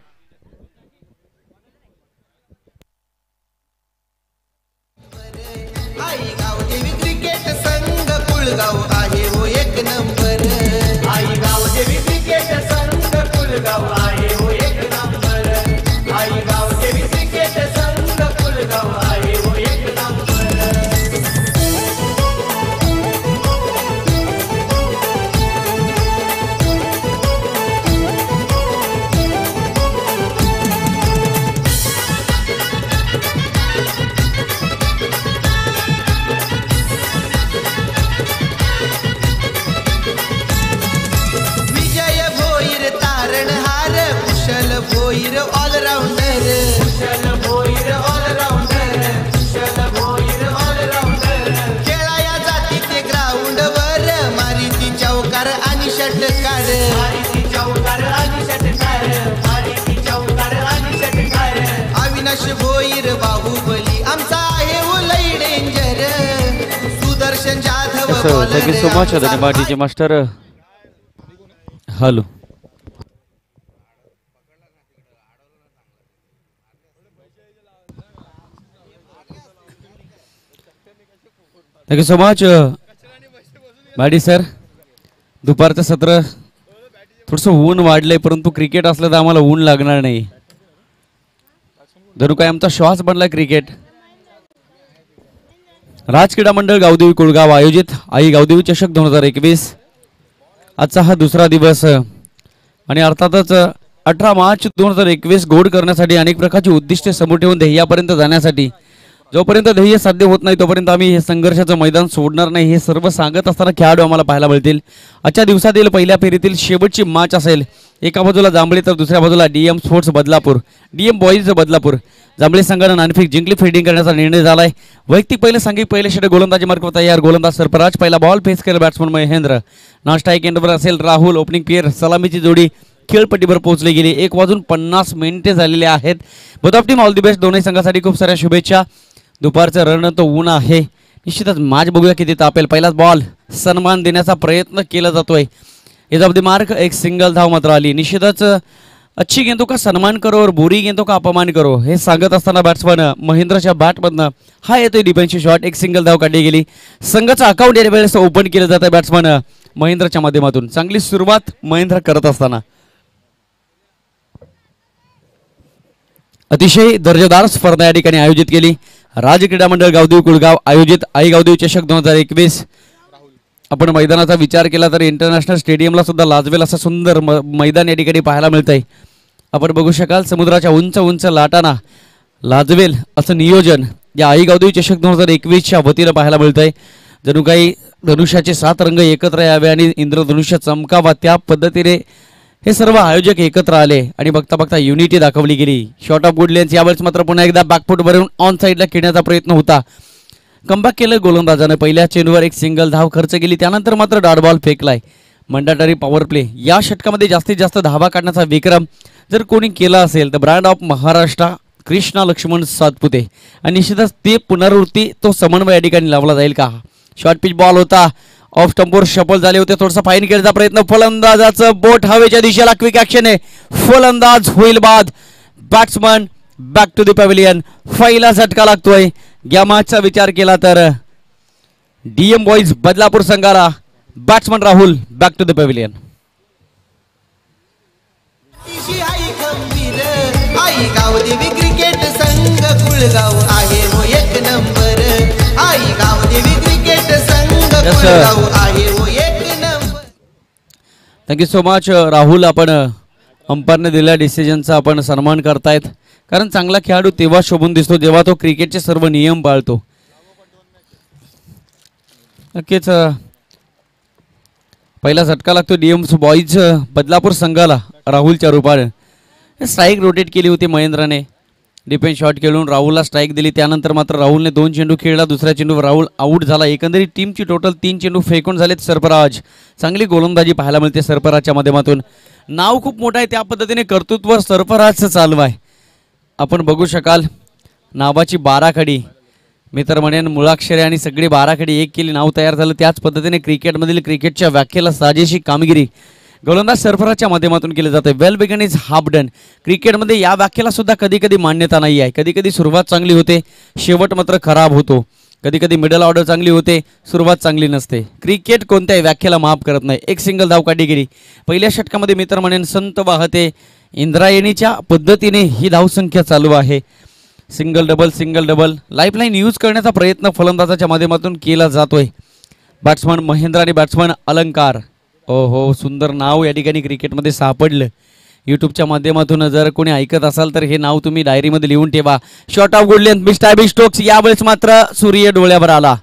थँक्यू सो मच धन्यवाद DJ master. Hello thank you so much Badi sir. दुपारचं सत्र थोडंसं ऊन वाढलंय परंतु क्रिकेट असलं तर आम्हाला ऊन लागणार नाही. जणू काय आमचा श्वास बनला क्रिकेट. राज क्रीडा मंडळ गावदेवी कुळगाव आयोजित आई गावदेवी चषक 2021 आजचा हा दुसरा दिवस आणि अर्थातच 18 मार्च 2021 गोड करण्यासाठी अनेक प्रकारची उद्दिष्टे समोर ठेवून ध्येयापर्यंत जाण्यासाठी जोपर्यंत ध्येय साध्य होत नाही तोपर्यंत आम्ही हे संघर्षाचं मैदान सोडणार नाही हे सर्व सांगत असताना खेळाडू आम्हाला पाहायला मिळतील. आजच्या दिवसातील पहिल्या फेरीतील शेवटची मॅच असेल. एका बाजूला जांभळे तर दुसऱ्या बाजूला DM sports Badlapur DM boys Badlapur. Jambhale संघानं नाणेफेक जिंकली. फिल्डिंग करण्याचा निर्णय झालाय. वैयक्तिक पहिले सांघिक पहिले षटक गोलंदाजी मार्ग तयार. गोलंदाज सरफराज. पहिला बॉल फेस केला बॅट्समन महेंद्र. नाश्ता एंडवर असेल राहुल. ओपनिंग पेअर सलामीची जोडी खेळपट्टीवर पोहोचली गेली. 1:50 झालेले आहेत. Both of team all the best. दोन्ही संघासाठी खूप साऱ्या शुभेच्छा. दुपारचं रण तो ऊन आहे. निश्चितच मॅच बघूया किती तापेल. पहिलाच बॉल सन्मान देण्याचा प्रयत्न केला जातोय. Is of the mark. एक सिंगल धाव मात्र आली. निश्चितच अच्छी गेंदों का सन्मान करो और बुरी गेंदों का अपमान करो हे सांगत असताना बॅट्समन महेंद्रच्या बॅटमधनं हा येतोय डिफेन्सिव्ह शॉट. एक सिंगल धाव काढली गेली. संघाचं अकाउंट या वेळेस ओपन केलं जातं बॅट्समन महेंद्रच्या माध्यमातून. चांगली सुरुवात महेंद्र करत असताना अतिशय दर्जेदार स्पर्धा या ठिकाणी आयोजित केली. राज क्रीडा मंडळ गावदेवी कुळगाव आयोजित आई गावदेवी चषक 2021. आपण मैदानाचा विचार केला तर इंटरनॅशनल स्टेडियमला सुद्धा लाजवेल असं सुंदर मैदान या ठिकाणी पाहायला मिळतंय. आपण बघू शकाल समुद्राच्या उंच उंच लाटांना लाजवेल असं नियोजन या आई गावदेवी चषक 2021च्या वतीनं पाहायला मिळतंय. जणू काही धनुष्याचे 7 रंग एकत्र यावे आणि इंद्रधनुष्य चमकावा त्या पद्धतीने हे सर्व आयोजक एकत्र आले आणि बघता बघता युनिटी दाखवली गेली. शॉट ऑफ गुड लेन्स यावेळेस मात्र पुन्हा एकदा बॅकफूट भरून ऑन साईडला खेळण्याचा प्रयत्न होता. कमबॅक केलं गोलंदाजानं. पहिल्या चेंडूवर एक सिंगल धाव खर्च केली. त्यानंतर मात्र डॉट बॉल फेकलाय. मंडॅटरी पॉवर प्ले या षटकामध्ये जास्तीत जास्त धावा काढण्याचा विक्रम जर कोणी केला असेल तर ब्रँड ऑफ महाराष्ट्र कृष्णा लक्ष्मण सातपुते आणि निश्चितच ते पुनरावृत्ती तो समन्वय या ठिकाणी लावला जाईल का. शॉर्ट पिच बॉल होता. ऑफ स्टंपवर शफल झाले होते. थोडासा फाईन खेळण्याचा प्रयत्न. फलंदाजाचं बोट हवेच्या दिशेला. क्विक ऍक्शन आहे. फलंदाज होईल बाद. Batsman back to the pavilion. पहिला झटका लागतोय. या मॅचचा विचार केला तर डीएम बॉईज बदलापूर संघाला batsman Rahul back to the pavilion. Aai Gavdevi cricket संघ कुळगाव आहे वो एक नंबर. आई गावदेवी क्रिकेट संघ कुळगाव आहे वो एक number. Thank you so much Rahul. आपण अंपायरने दिलेल्या डिसिजनचा आपण सन्मान करतायत. कारण चांगला खेळाडू तेव्हा शोभून दिसतो जेव्हा तो क्रिकेटचे सर्व नियम पाळतो. नक्कीच पहिला झटका लागतो डीएम बॉईज बदलापूर संघाला राहुलच्या रूपाने. स्ट्राईक रोटेट केली होती महेंद्रने. डिफेन्स शॉट खेळून राहुलला स्ट्राईक दिली. त्यानंतर मात्र राहुलने 2 चेंडू खेळला. दुसऱ्या चेंडूवर राहुल आऊट झाला. एकंदरीत टीमची टोटल 3 चेंडू फेकून झालेत. सरफराज चांगली गोलंदाजी पाहायला मिळते सरफराजच्या माध्यमातून. नाव खूप मोठं आहे त्या पद्धतीने कर्तृत्व सरफराजचं चालू आहे. आपण बघू शकाल नावाची 12 खडी. मी तर म्हणेन मुळाक्षरे आणि सगळी 12 खडी एक केली नाव तयार झालं. त्याच पद्धतीने क्रिकेटमधील क्रिकेटच्या व्याख्येला साजेशी कामगिरी गोलंदाज सरफराजच्या माध्यमातून केले जाते. Well begun is half done. क्रिकेटमध्ये या व्याख्येला सुद्धा कधी कधी मान्यता नाही आहे. कधी कधी सुरुवात चांगली होते शेवट मात्र खराब होतो. कधी कधी मिडल ऑर्डर चांगली होते सुरुवात चांगली नसते. क्रिकेट कोणत्याही व्याख्येला माफ करत नाही. एक सिंगल धाव काढली गेली. पहिल्या षटकामध्ये मी तर म्हणेन संत वाहते इंद्रायणीच्या पद्धतीने ही धावसंख्या चालू आहे. सिंगल डबल लाईफलाईन यूज करण्याचा प्रयत्न फलंदाजाच्या माध्यमातून केला जातोय. बॅट्समन महेंद्र आणि बॅट्समन अलंकार. हो सुंदर नाव या ठिकाणी क्रिकेटमध्ये सापडलं. यूट्यूबच्या माध्यमातून जर कोणी ऐकत असाल तर हे नाव तुम्ही डायरीमध्ये लिहून ठेवा. Shot of good length mister Stokes. यावेळेस मात्र सूर्य डोळ्यावर आला.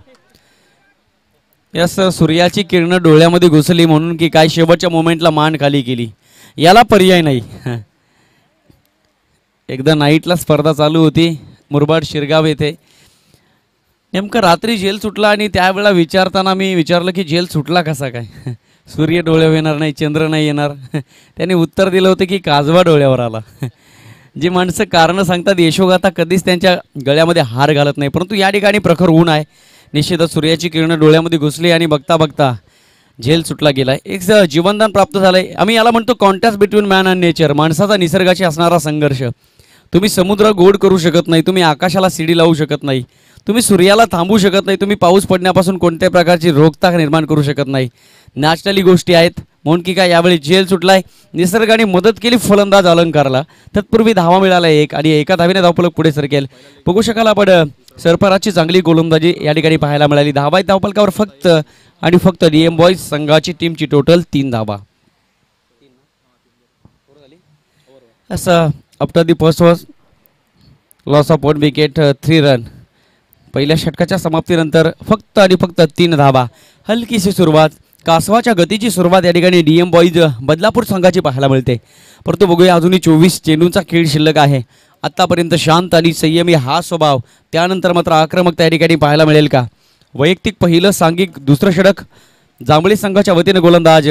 यस सूर्याची किरणं डोळ्यामध्ये घुसली म्हणून की काय शेवटच्या मोमेंटला मान खाली केली. याला पर्याय नाही. एकदा नाईटला स्पर्धा चालू होती मुरबाड शिरगाव येथे. नेमकं रात्री जेल सुटला आणि त्यावेळेला विचारताना मी विचारलं की जेल सुटला कसा काय. सूर्य डोळ्यावर येणार नाही चंद्र नाही येणार. त्यांनी उत्तर दिलं होतं की काजवा डोळ्यावर आला. जी माणसं कारणं सांगतात यशोगाथा कधीच त्यांच्या गळ्यामध्ये हार घालत नाही. परंतु या ठिकाणी प्रखर ऊन आहे. निश्चितच सूर्याची किरण डोळ्यामध्ये घुसली आणि बघता बघता झेल सुटला गेलाय. एक जीवनदान प्राप्त झालंय. आम्ही याला म्हणतो कॉन्टॅस्ट बिटवीन मॅन अँड नेचर. माणसाचा निसर्गाशी असणारा संघर्ष. तुम्ही समुद्र गोड करू शकत नाही, तुम्ही आकाशाला सीडी लावू शकत नाही, तुम्ही सूर्याला थांबवू शकत नाही, तुम्ही पाऊस पडण्यापासून कोणत्याही प्रकारची रोखता निर्माण करू शकत नाही. नॅचरली गोष्टी आहेत म्हणून की काय यावेळी झेल सुटलाय. निसर्गाने मदत केली फलंदाज अलंकारला. तत्पूर्वी धावा मिळाला एक आणि एका धावेने धावफलक पुढे सरकेल. बघू शकाल आपण सरफराजची चांगली गोलंदाजी या ठिकाणी पाहायला मिळाली. धावा आहेत धावफलकावर फक्त आणि फक्त डीएम बॉईज संघाची टीमची टोटल 3 धावा. असं after the first was loss of 1 wicket 3 run. पहिल्या षटकाच्या समाप्तीनंतर फक्त आणि फक्त 3 धावा. हलकीशी सुरुवात, कासवाच्या गतीची सुरुवात या ठिकाणी डीएम बॉईज बदलापूर संघाची पाहायला मिळते. परंतु बघूया अजूनही 24 चेंडूंचा खेळ शिल्लक आहे. आत्तापर्यंत शांत आणि संयमी हा स्वभाव, त्यानंतर मात्र आक्रमकता या ठिकाणी पाहायला मिळेल का? वैयक्तिक पहिलं, सांघिक दुसरं षटक. जांभळी संघाच्या वतीने गोलंदाज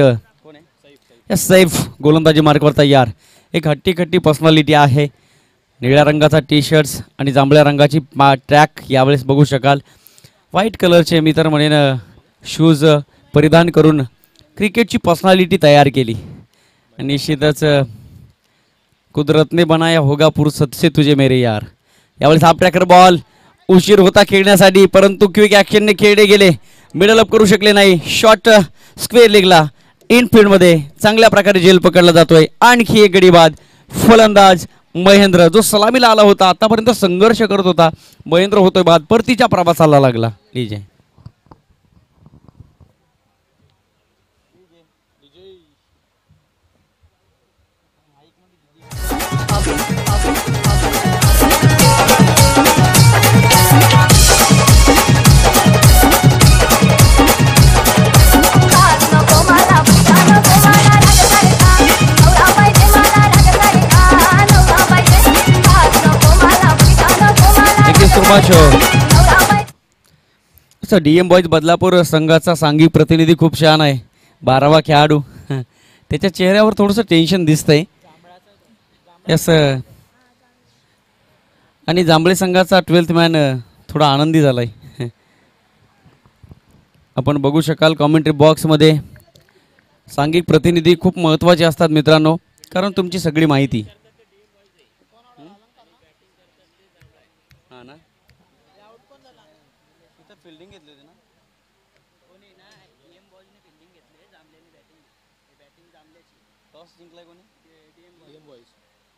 सैफ गोलंदाजी मार्कवर तयार. एक हट्टी खट्टी पर्सनॅलिटी आहे. निळ्या रंगाचा टी शर्ट्स आणि जांभळ्या रंगाची ट्रॅक यावेळेस बघू शकाल. व्हाईट कलरचे मी तर म्हणेन शूज परिधान करून क्रिकेटची पर्सनॅलिटी तयार केली. निश्चितच कुदरतने बनाया होगा फुर्सत से तुझे मेरे यार. यावेळेस हाफ ट्रॅकर बॉल उशीर होता खेळण्यासाठी, परंतु क्विक ॲक्शनने खेळले गेले. मिडल अप करू शकले नाही. शॉट स्क्वेअर लेगला इनफिल्डमध्ये चांगल्या प्रकारे झेल पकडला जातोय. आणखी एक गडी बाद. फलंदाज महेंद्र जो सलामीला आला होता, आतापर्यंत संघर्ष करत होता, महेंद्र होतोय बाद. परतीच्या प्रवासाला लागला. लीजे डीएम बॉईज बदलापूर संघाचा सांघिक प्रतिनिधी खूप छान आहे. 12वा खेळाडू. त्याच्या चेहऱ्यावर थोडंसं टेन्शन दिसतंय. यस. आणि जांभळे संघाचा 12th मॅन थोडा आनंदी झालाय. आपण बघू शकाल कॉमेंट्री बॉक्समध्ये. सांघिक प्रतिनिधी खूप महत्त्वाचे असतात मित्रांनो, कारण तुमची सगळी माहिती. फिल्डिंग घेतली होती ना. कोणी ना डीएम बॉयजने फिल्डिंग घेतली, जांभलेने बॅटिंग. बॅटिंग जांभल्याची. टॉस जिंकलाय कोणी? DM boys.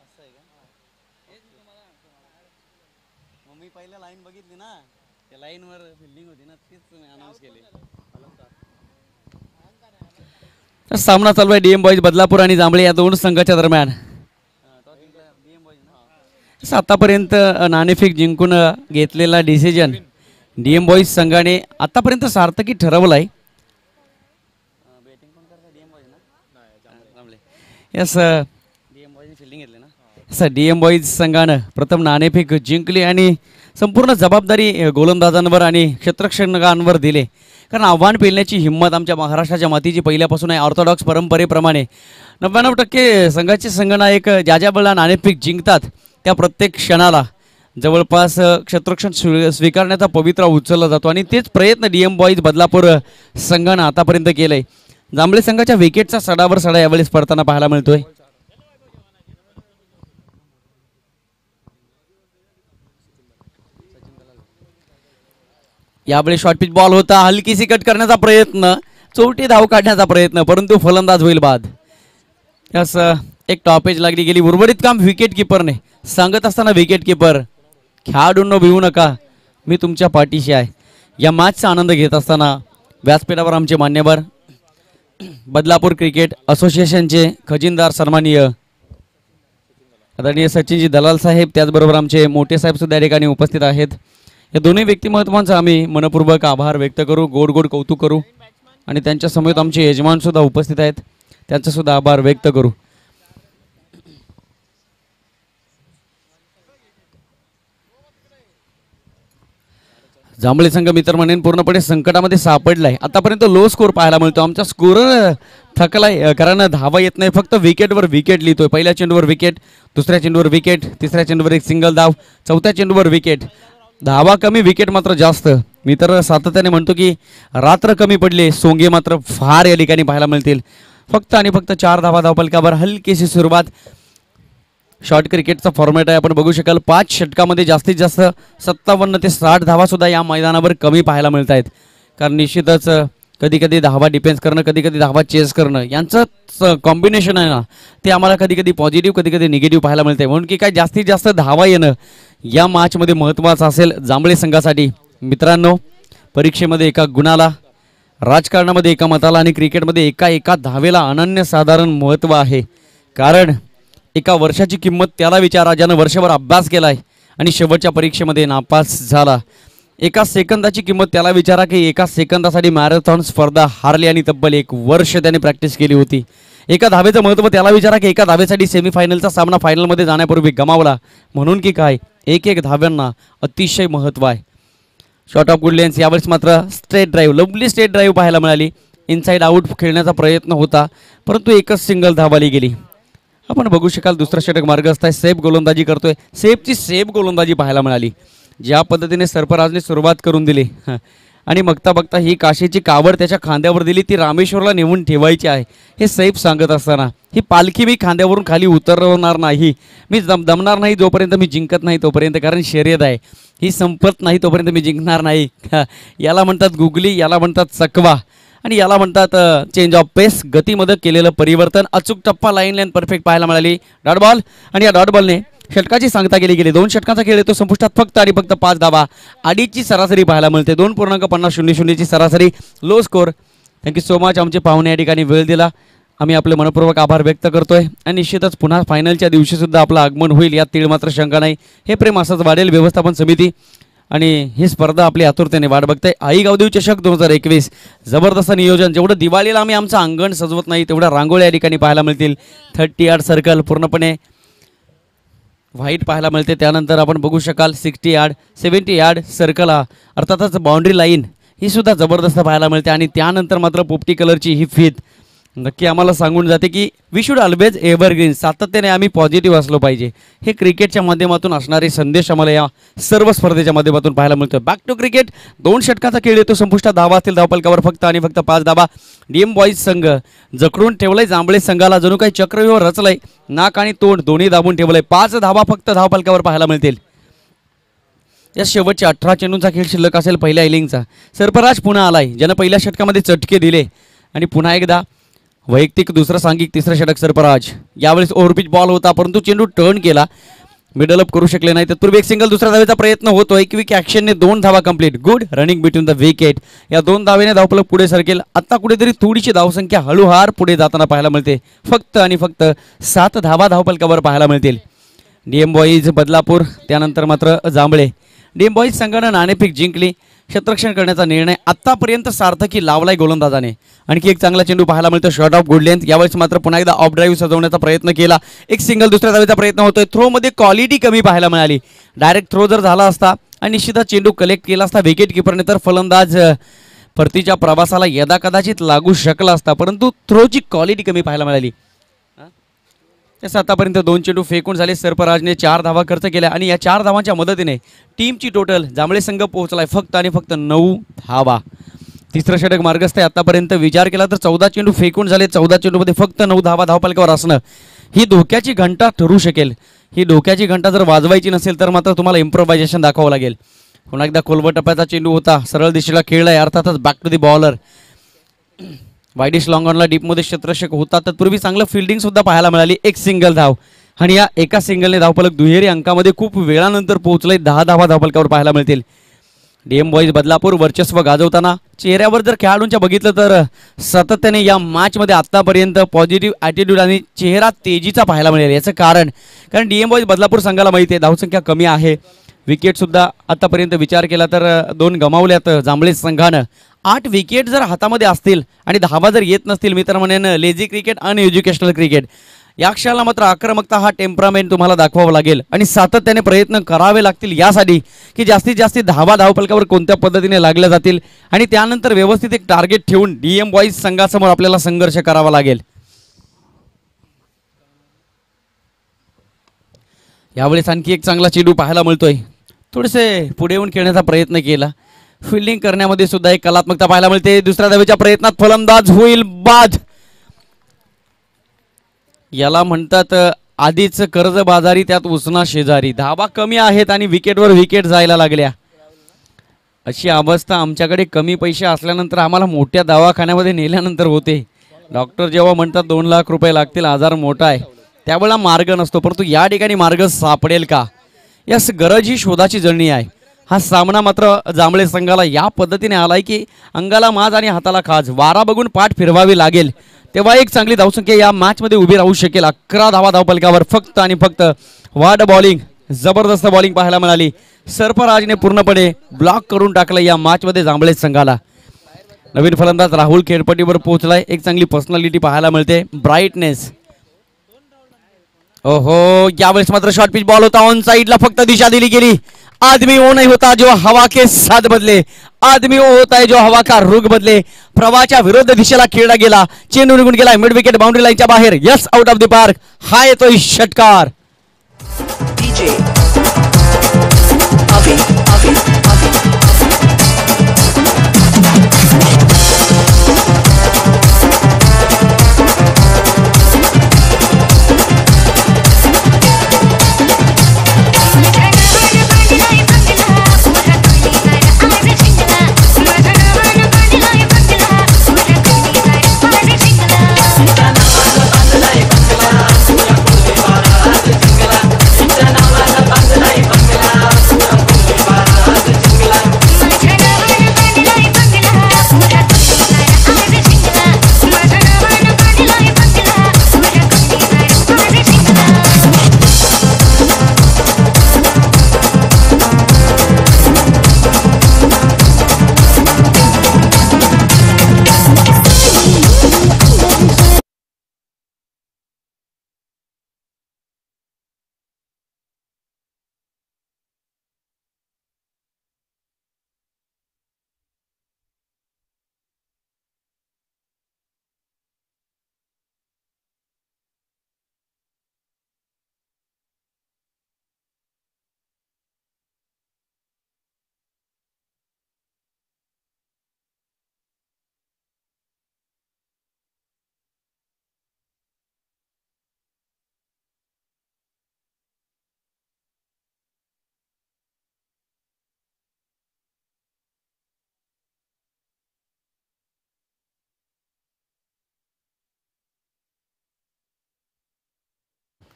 असं आहे का? हेच मी तुम्हाला मग मी पहिल्या लाईन बघितली ना, त्या लाईनवर फिल्डिंग होती ना, तीच अनाऊन्स केली. सामना चालू आहे डीएम बॉयज बदलापूर आणि जांभळे या दोन संघाच्या दरम्यान. आतापर्यंत नाणेफेक जिंकून घेतलेला डिसिजन डीएम बॉईज संघाने आतापर्यंत सार्थकी ठरवलाय. यस. डीएम बॉईज संघानं प्रथम नाणेफेक जिंकली आणि संपूर्ण जबाबदारी गोलंदाजांवर आणि क्षेत्ररक्षकांवर दिले. कारण आव्हान पेलण्याची हिंमत आमच्या महाराष्ट्राच्या मातीची पहिल्यापासून आहे. ऑर्थोडॉक्स परंपरेप्रमाणे 99% संघाचे संघनायक ज्या ज्या वेळेला नाणेफेक जिंकतात त्या प्रत्येक क्षणाला जवळपास क्षेत्ररक्षण स्वीकारण्याचा पवित्रा उचलला जातो आणि तेच प्रयत्न डीएम बॉईज बदलापूर संघानं आतापर्यंत केलंय. जांभळे संघाच्या विकेटचा सडावर सडा यावेळेस पडताना पाहायला मिळतोय. यावेळी शॉर्ट पिच बॉल होता. हलकीसी कट करण्याचा प्रयत्न, चौटी धाव काढण्याचा प्रयत्न, परंतु फलंदाज होईल बाद. यास एक टॉपेज लागली गेली. उर्वरित काम विकेट किपरने सांगत असताना विकेट किपर खेळाडूंनो भिवू नका, मी तुमच्या पाठीशी आहे. या मॅचचा आनंद घेत असताना व्यासपीठावर आमचे मान्यवर बदलापूर क्रिकेट असोसिएशनचे खजिनदार सन्माननीय आदरणीय सचिनजी दलाल साहेब, त्याचबरोबर आमचे मोठे साहेब सुद्धा या ठिकाणी उपस्थित आहेत. या दोन्ही व्यक्तिमत्वांचा आम्ही मनपूर्वक आभार व्यक्त करू, गोड गोड कौतुक करू आणि त्यांच्या समवेत आमचे यजमान सुद्धा उपस्थित आहेत, त्यांचा सुद्धा आभार व्यक्त करू. जांभळे संघ मित्र म्हणेन पूर्णपणे संकटामध्ये सापडलाय. आतापर्यंत लो स्कोर पाहायला मिळतो. आमचा स्कोरर थकलाय, कारण धावा येत नाही. फक्त विकेटवर विकेट लिहितोय. पहिल्या चेंडूवर विकेट, दुसऱ्या चेंडूवर विकेट, तिसऱ्या चेंडूवर एक सिंगल धाव, चौथ्या चेंडूवर विकेट. धावा कमी विकेट मात्र जास्त. मी तर सातत्याने म्हणतो की रात्र कमी पडले, सोंगे मात्र फार या ठिकाणी पाहायला मिळतील. फक्त आणि फक्त 4 धावा धावपलकावर हलकीशी सुरुवात. शॉर्ट क्रिकेटचा फॉर्मॅट आहे, आपण बघू शकाल 5 षटकामध्ये जास्तीत जास्त 57 ते 60 धावा सुद्धा या मैदानावर कमी पाहायला मिळत आहेत. कारण निश्चितच कधी कधी धावा डिफेन्स करणं, कधी कधी धावा चेस करणं यांचं कॉम्बिनेशन आहे ना, ते आम्हाला कधी कधी पॉझिटिव्ह कधी कधी निगेटिव्ह पाहायला मिळते. म्हणून की काय जास्तीत जास्त धावा येणं या मॅचमध्ये महत्त्वाचं असेल जांभळे संघासाठी. मित्रांनो, परीक्षेमध्ये एका गुणाला, राजकारणामध्ये एका मताला आणि क्रिकेटमध्ये एका धावेला अनन्यसाधारण महत्त्व आहे. कारण एका वर्षाची किंमत त्याला विचारा ज्यानं वर्षभर अभ्यास केलाय आणि शेवटच्या परीक्षेमध्ये नापास झाला. एका सेकंदाची किंमत त्याला विचारा की एका सेकंदासाठी मॅरेथॉन स्पर्धा हारली आणि तब्बल 1 वर्ष त्याने प्रॅक्टिस केली होती. एका धावेचं महत्त्व त्याला विचारा की एका धावेसाठी सेमीफायनलचा सामना फायनलमध्ये जाण्यापूर्वी गमावला. म्हणून की काय एक धाव्यांना अतिशय महत्त्व आहे. Short of good lens. यावेळेस मात्र straight drive, lovely straight drive पाहायला मिळाली. इनसाइड आउट खेळण्याचा प्रयत्न होता, परंतु एकच सिंगल धावाली गेली. आपण बघू शकाल दुसरा षटक मार्ग असताय, सेफ गोलंदाजी करतोय. सेफ गोलंदाजी पाहायला मिळाली. ज्या पद्धतीने सरफराजने सुरुवात करून दिली आणि बघता बघता ही काशीची कावड त्याच्या खांद्यावर दिली, ती रामेश्वरला नेऊन ठेवायची आहे हे सैफ सांगत असताना, ही पालखी मी खांद्यावरून खाली उतरवणार नाही, मी दमणार नाही जोपर्यंत मी जिंकत नाही तोपर्यंत, कारण शर्यत आहे ही संपत नाही तोपर्यंत मी जिंकणार नाही. याला म्हणतात गुगली, याला म्हणतात चकवा आणि याला म्हणतात चेंज ऑफ पेस, गतीमध्ये केलेलं परिवर्तन. अचूक टप्पा, लाईन परफेक्ट पाहायला मिळाली. डॉट बॉल आणि या डॉट बॉलने षटकाची सांगता केली गेली. 2 षटकांचा खेळ येतो संपुष्टात. फक्त आणि फक्त 5 धावा, अडीचची सरासरी पाहायला मिळते. 2.50-0-0ची सरासरी, low score. Thank you so much. आमचे पाहुणे या ठिकाणी वेळ दिला, आम्ही आपले मनपूर्वक आभार व्यक्त करतोय. आणि निश्चितच पुन्हा फायनलच्या दिवशी सुद्धा आपलं आगमन होईल यात तीळ मात्र शंका नाही. हे प्रेम असंच वाढेल. व्यवस्थापन समिती आणि ही स्पर्धा आपली आतुरतेने वाट बघते. आई गावदेवी चषक 2021 जबरदस्त नियोजन. जेवढं दिवाळीला आम्ही आमचं अंगण सजवत नाही तेवढ्या रांगोळ्या या ठिकाणी पाहायला मिळतील. 30 यार्ड सर्कल पूर्णपणे व्हाईट पाहायला मिळते. त्यानंतर आपण बघू शकाल 60 यार्ड 70 यार्ड सर्कल, अर्थातच बाउंड्री लाईन ही सुद्धा जबरदस्त पाहायला मिळते. आणि त्यानंतर मात्र पोपटी कलरची ही फीत नक्की आम्हाला सांगून जाते की वी शुड ऑलवेज एव्हरग्रीन, सातत्याने आम्ही पॉझिटिव्ह असलो पाहिजे. हे क्रिकेटच्या माध्यमातून असणारे संदेश आम्हाला या सर्व स्पर्धेच्या माध्यमातून पाहायला मिळतो. Back to cricket. 2 षटकांचा खेळ येतो संपुष्टात. धावा असतील धावपलकावर फक्त आणि फक्त 5 धावा. डीएम बॉईज संघ जखडून ठेवलंय जांभळे संघाला, जणू काही चक्रव्यूह रचलंय. नाक आणि तोंड दोन्ही दाबून ठेवलंय. 5 धावा फक्त धावपलकावर पाहायला मिळतील. या शेवटच्या 18 चेंडूंचा खेळ शिल्लक असेल पहिल्या इनिंगचा. सरफराज पुन्हा आलाय, ज्यानं पहिल्या षटकामध्ये चटके दिले आणि पुन्हा एकदा वैयक्तिक दुसरं सांघिक तिसरं षटक सरफराज. यावेळेस ओव्हरपिच बॉल होता, परंतु चेंडू टर्न केला, मिडल अप करू शकले नाही. तत्पूर्वी एक सिंगल दुसऱ्या धावेचा प्रयत्न होतोय. क्विक ॲक्शनने 2 धावा complete. Good running between the wicket. या 2 धावेने धावफलक पुढे सरकेल. आता कुठेतरी थोडीशी धावसंख्या हळूहार पुढे जाताना पाहायला मिळते. फक्त आणि फक्त 7 धावा धावफलकावर पाहायला मिळतील. डीएम बॉईज बदलापूर, त्यानंतर मात्र जांभळे. डीएम बॉईज संघानं नाणेफेक जिंकली. क्षेत्ररक्षण करण्याचा निर्णय आत्तापर्यंत सार्थकी लावलाय गोलंदाजाने. आणखी एक चांगला चेंडू पाहायला मिळतो. Short of good length. यावेळेस मात्र पुन्हा एकदा ऑफ ड्राईव्ह सजवण्याचा प्रयत्न केला. एक सिंगल दुसऱ्या धावेचा प्रयत्न होतोय. थ्रोमध्ये क्वालिटी कमी पाहायला मिळाली. डायरेक्ट थ्रो जर झाला असता आणि निश्चितच चेंडू कलेक्ट केला असता विकेट किपरने, तर फलंदाज परतीच्या प्रवासाला यदा कदाचित लागू शकला असता, परंतु थ्रोची क्वालिटी कमी पाहायला मिळाली. तसं आतापर्यंत 2 चेंडू फेकून झाले. सरफराजने 4 धावा खर्च केल्या आणि या 4 धावांच्या मदतीने टीमची टोटल जांभळे संघ पोहोचलाय फक्त आणि फक्त 9 धावा. तिसरं षटक मार्गस्थ आहे. आतापर्यंत विचार केला तर 14 चेंडू फेकून झाले. 14 चेंडूमध्ये फक्त 9 धावा धावपलकावर असणं ही धोक्याची घंटा ठरू शकेल. ही धोक्याची घंटा जर वाजवायची नसेल तर मात्र तुम्हाला इम्प्रोव्हायझेशन दाखवावं लागेल. पुन्हा एकदा खोलवर टप्प्याचा चेंडू होता, सरळ दिशेला खेळलाय, अर्थातच back to the bowler. Wideish long ऑनला डीपमध्ये क्षेत्ररक्षक होता. तत्पूर्वी चांगलं फिल्डिंग सुद्धा पाहायला मिळाली. एक सिंगल धाव आणि या एका सिंगलने धावफलक दुहेरी अंकामध्ये खूप वेळानंतर पोहोचले. 10 धावा धावफलकावर पाहायला मिळतील. डीएम बॉईज बदलापूर वर्चस्व गाजवताना चेहऱ्यावर जर खेळाडूंच्या बघितलं तर सातत्याने या मॅचमध्ये आत्तापर्यंत पॉझिटिव्ह ॲटिट्यूड आणि चेहरा तेजीचा पाहायला मिळेल. याचं कारण डीएम बॉईज बदलापूर संघाला माहिती आहे धावसंख्या कमी आहे. विकेटसुद्धा आतापर्यंत विचार केला तर 2 गमावल्यात जांभळे संघानं. 8 विकेट जर हातामध्ये असतील आणि धावा जर येत नसतील, मी तर म्हणेन लेझी क्रिकेट आणि एज्युकेशनल क्रिकेट. या क्षणाला मात्र आक्रमकता हा टेम्परामेंट तुम्हाला दाखवावा लागेल आणि सातत्याने प्रयत्न करावे लागतील यासाठी की जास्तीत जास्त धावा धावपलकावर कोणत्या पद्धतीने लागल्या जातील आणि त्यानंतर व्यवस्थित एक टार्गेट ठेवून डीएम बॉईज संघासमोर आपल्याला संघर्ष करावा लागेल. यावेळेस आणखी एक चांगला चेंडू पाहायला मिळतोय. थोडेसे पुढे येऊन खेळण्याचा प्रयत्न केला. फिल्डिंग करण्यामध्ये सुद्धा एक कलात्मकता पाहायला मिळते. दुसऱ्या धावेच्या प्रयत्नात फलंदाज होईल बाद. याला म्हणतात आधीच कर्जबाजारी त्यात उसना शेजारी. धावा कमी आहेत आणि विकेटवर विकेट जायला लागल्या. अशी अवस्था आमच्याकडे कमी पैसे असल्यानंतर आम्हाला मोठ्या दवाखान्यामध्ये नेल्यानंतर होते. डॉक्टर जेव्हा म्हणतात 2 लाख रुपये लागतील, आजार मोठा आहे, त्यावेळेला मार्ग नसतो. परंतु या ठिकाणी मार्ग सापडेल का, यास गरज ही शोधाची जळणी आहे. हा सामना मात्र जांभळे संघाला या पद्धतीने आलाय की अंगाला माज आणि हाताला खाज. वारा बघून पाठ फिरवावी लागेल तेव्हा एक चांगली धावसंख्या या मॅचमध्ये उभी राहू शकेल. 11 धावा धावपलकावर फक्त आणि फक्त. वाढ बॉलिंग, जबरदस्त बॉलिंग पाहायला मिळाली. सर्फराजने पूर्णपणे ब्लॉक करून टाकलं या मॅचमध्ये जांभळे संघाला. नवीन फलंदाज राहुल खेळपट्टीवर पोहोचलाय. एक चांगली पर्सनॅलिटी पाहायला मिळते, ब्राईटनेस. ओहो, यावेळेस मात्र शॉर्ट पिच बॉल होता. ऑन साइडला फक्त दिशा दिली गेली. आदमी वो नहीं होता जो हवा के साथ बदले, आदमी वो होता है जो हवा का रुख बदले. प्रवाहाच्या विरुद्ध दिशेला खेळला गेला. चेंडू निघून गेला मिड विकेट बाउंड्री लाईनच्या बाहेर. Yes, out of the park. हा येतोय षटकार. DJ Avi, Avi, Avi.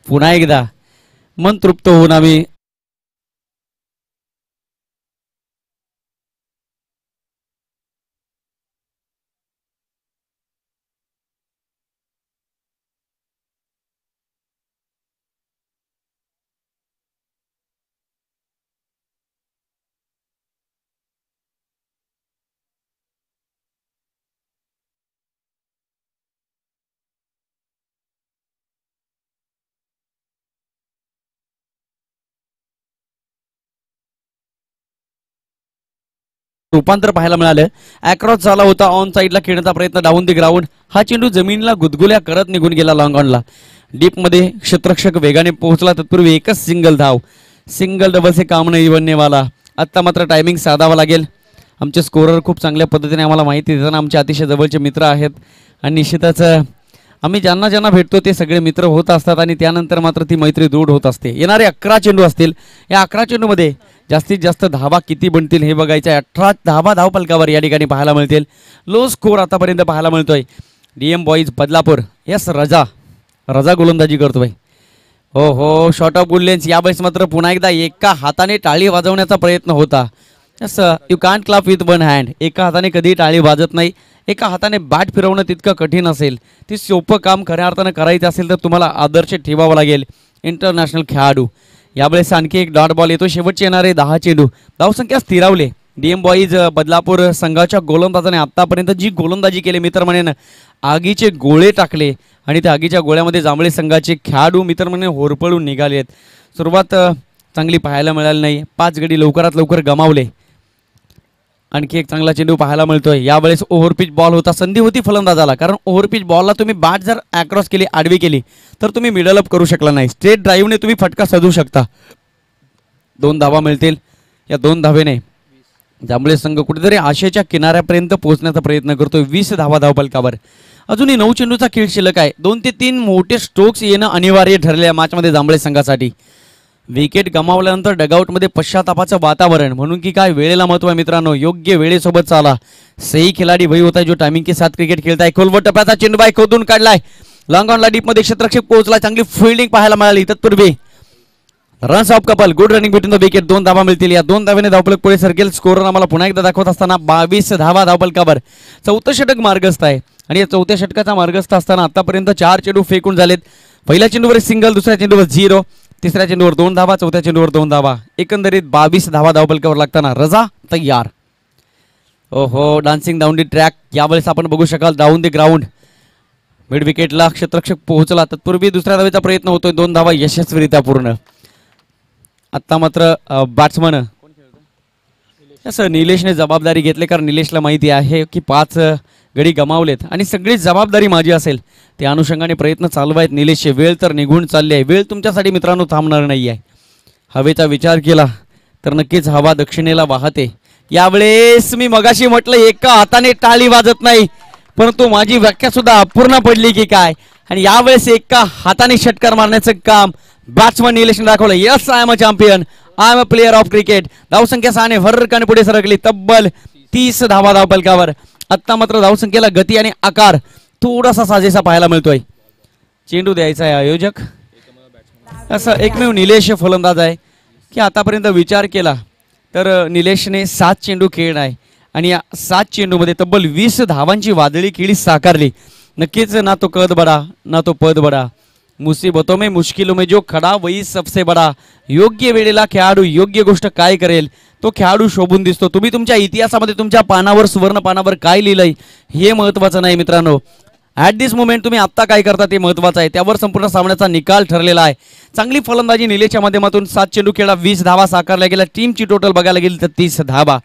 पुन्हा एकदा मन तृप्त होऊन आम्ही रूपांतर पाहायला मिळालं. अक्रॉस झाला होता. ऑन साइडला खेळण्याचा प्रयत्न, डाऊन द ग्राउंड. हा चेंडू जमिनीला गुदगुल्या करत निघून गेला लॉंग ऑनला. डीप मध्ये क्षेत्ररक्षक वेगाने पोहोचला. तत्पूर्वी एकच सिंगल धाव. सिंगल डबल से काम नाही बनने वाला. आत्ता मात्र टायमिंग साधावा लागेल. आमचे स्कोरर खूप चांगल्या पद्धतीने आम्हाला माहिती देताना आमचे अतिशय जवळचे मित्र आहेत आणि निश्चितच आम्ही ज्यांना ज्यांना भेटतो ते सगळे मित्र होत असतात आणि त्यानंतर मात्र ती मैत्री दृढ होत असते. येणारे 11 चेंडू असतील. या 11 चेंडूमध्ये जास्तीत जास्त धावा किती बनतील हे बघायचं आहे. 18 धावा धावपलकावर या ठिकाणी पाहायला मिळतील. लो स्कोर आतापर्यंत पाहायला मिळतोय. DM boys Badlapur. यस, रजा गोलंदाजी करतोय. हो हो, शॉर्ट ऑफ गुड लेन्स. यावेळेस मात्र पुन्हा एकदा एका हाताने टाळी वाजवण्याचा प्रयत्न होता. Yes, you can't clap with one hand. एका हाताने कधी टाळी वाजत नाही. एका हाताने बॅट फिरवणं तितकं कठीण असेल. ते सोपं काम खऱ्या अर्थानं करायचं असेल तर तुम्हाला आदर्श ठेवावं लागेल. इंटरनॅशनल खेळाडू. यावेळेस आणखी एक डॉट बॉल येतो. शेवटचे येणारे 10 चेंडू. धावसंख्या स्थिरावले. DM बॉईज बदलापूर संघाच्या गोलंदाजाने आतापर्यंत जी गोलंदाजी केली मित्रमंडळीनं, आगीचे गोळे टाकले आणि त्या आगीच्या गोळ्यामध्ये जांभळे संघाचे खेळाडू मित्रमंडळी होरपळून निघाले आहेत. सुरुवात चांगली पाहायला मिळाली नाही. 5 गडी लवकरात लवकर गमावले. आणखी एक चांगला चेंडू पाहायला मिळतोय. यावेळेस ओव्हरपिच बॉल होता. संधी होती फलंदाजाला, कारण ओव्हरपिच बॉलला तुम्ही बॅट जर अक्रॉस केली, आडवी केली तर तुम्ही मिडल अप करू शकला नाही. स्ट्रेट ड्राईव्हने तुम्ही फटका सजू शकता. 2 धावा मिळतील. या 2 धावेने जांभळे संघ कुठेतरी आशेच्या किनाऱ्यापर्यंत पोहोचण्याचा प्रयत्न करतोय. 20 धावा धावपलकावर. अजूनही 9 चेंडूचा खेळ शिल्लक आहे. 2 ते 3 मोठे स्ट्रोक्स येणं अनिवार्य ठरले या मॅचमध्ये जांभळे संघासाठी. विकेट गमावल्यानंतर डगआउटमध्ये पश्चातापाचं वातावरण, म्हणून की काय वेळेला महत्व आहे मित्रांनो. योग्य वेळेसोबत चाला. सही खिलाडी वही होता है जो टाइमिंग के साथ क्रिकेट खेळताय. खोलवर टप्प्याचा चेंडू बाय खोदून काढलाय. लॉंग ऑनला डीपमध्ये क्षेत्ररक्षक पोहोचला. चांगली फिल्डिंग पाहायला मिळाली. तत्पूर्वी runs off couple. Good running between the wicket. 2 धावा मिळतील. या 2 धावेने धावपलक पुढे सरकेल. स्कोर आम्हाला पुन्हा एकदा दाखवत असताना 22 धावा धावपलकावर. 4थं षटक मार्गस्थ आहे आणि या 4थ्या षटकाचा मार्गस्थ असताना आतापर्यंत 4 चेंडू फेकून झालेत. पहिल्या चेंडूवर सिंगल, दुसऱ्या चेंडूवर 0, तिसऱ्या चेंडूवर 2 धावा, चौथ्या चेंडूवर 2 धावा. एकंदरीत 22 धावा धावपलकावर लागताना रजा तयार. ओहो, डान्सिंग डाऊन दी ट्रॅक. यावेळेस आपण बघू शकाल डाऊन दी ग्राउंड. मिड विकेटला क्षेत्ररक्षक पोहोचला. तत्पूर्वी दुसऱ्या धावेचा प्रयत्न होतोय. 2 धावा यशस्वीरित्या पूर्ण. आता मात्र बॅट्समन असं निलेशने जबाबदारी घेतली, कारण निलेशला माहिती आहे की 5 गडी गमावलेत आणि सगळी जबाबदारी माझी असेल. त्या अनुषंगाने प्रयत्न चालू आहेत निलेशचे. वेळ तर निघून चालली आहे. वेळ तुमच्यासाठी मित्रांनो थांबणार नाही आहे. हवेचा विचार केला तर नक्कीच हवा दक्षिणेला वाहते. यावेळेस मी मगाशी म्हटलं एका हाताने टाळी वाजत नाही, परंतु माझी व्याख्या सुद्धा अपूर्ण पडली की काय. आणि यावेळेस एका हाताने षटकार मारण्याचं काम बॅट्समन निलेशने दाखवलं. Yes, I am a champion, I am a player of cricket. धावसंख्या 6 भरकन पुढे सरकली. तब्बल 30 धावा धावपलकावर. आत्ता मात्र धावसंख्येला गती आणि आकार थोडासा साजेसा पाहायला मिळतोय. चेंडू द्यायचा आहे आयोजक. असं एकमेव निलेश फलंदाज आहे की आतापर्यंत विचार केला तर निलेशने 7 चेंडू खेळला आहे आणि या 7 चेंडूमध्ये तब्बल 20 धावांची वादळी केळी साकारली. नक्कीच ना तो कद बडा ना तो पद बडा, मुसीबतों में मुश्किलों में जो खडा वही सबसे बडा. योग्य वेळेला खेळाडू योग्य गोष्ट काय करेल तो खेळाडू शोभून दिसतो. तुम्ही तुमच्या इतिहासामध्ये तुमच्या पानावर, सुवर्ण पानावर काय लिहिलंय हे महत्वाचं नाही मित्रांनो. ॲट दिस मोमेंट तुम्ही आत्ता काय करता ते महत्वाचं आहे. त्यावर संपूर्ण सामन्याचा निकाल ठरलेला आहे. चांगली फलंदाजी निलेशच्या माध्यमातून 7 चेंडू खेळा, 20 धावा साकारल्या गेल्या. टीमची टोटल बघायला गेली तर 30 धावा.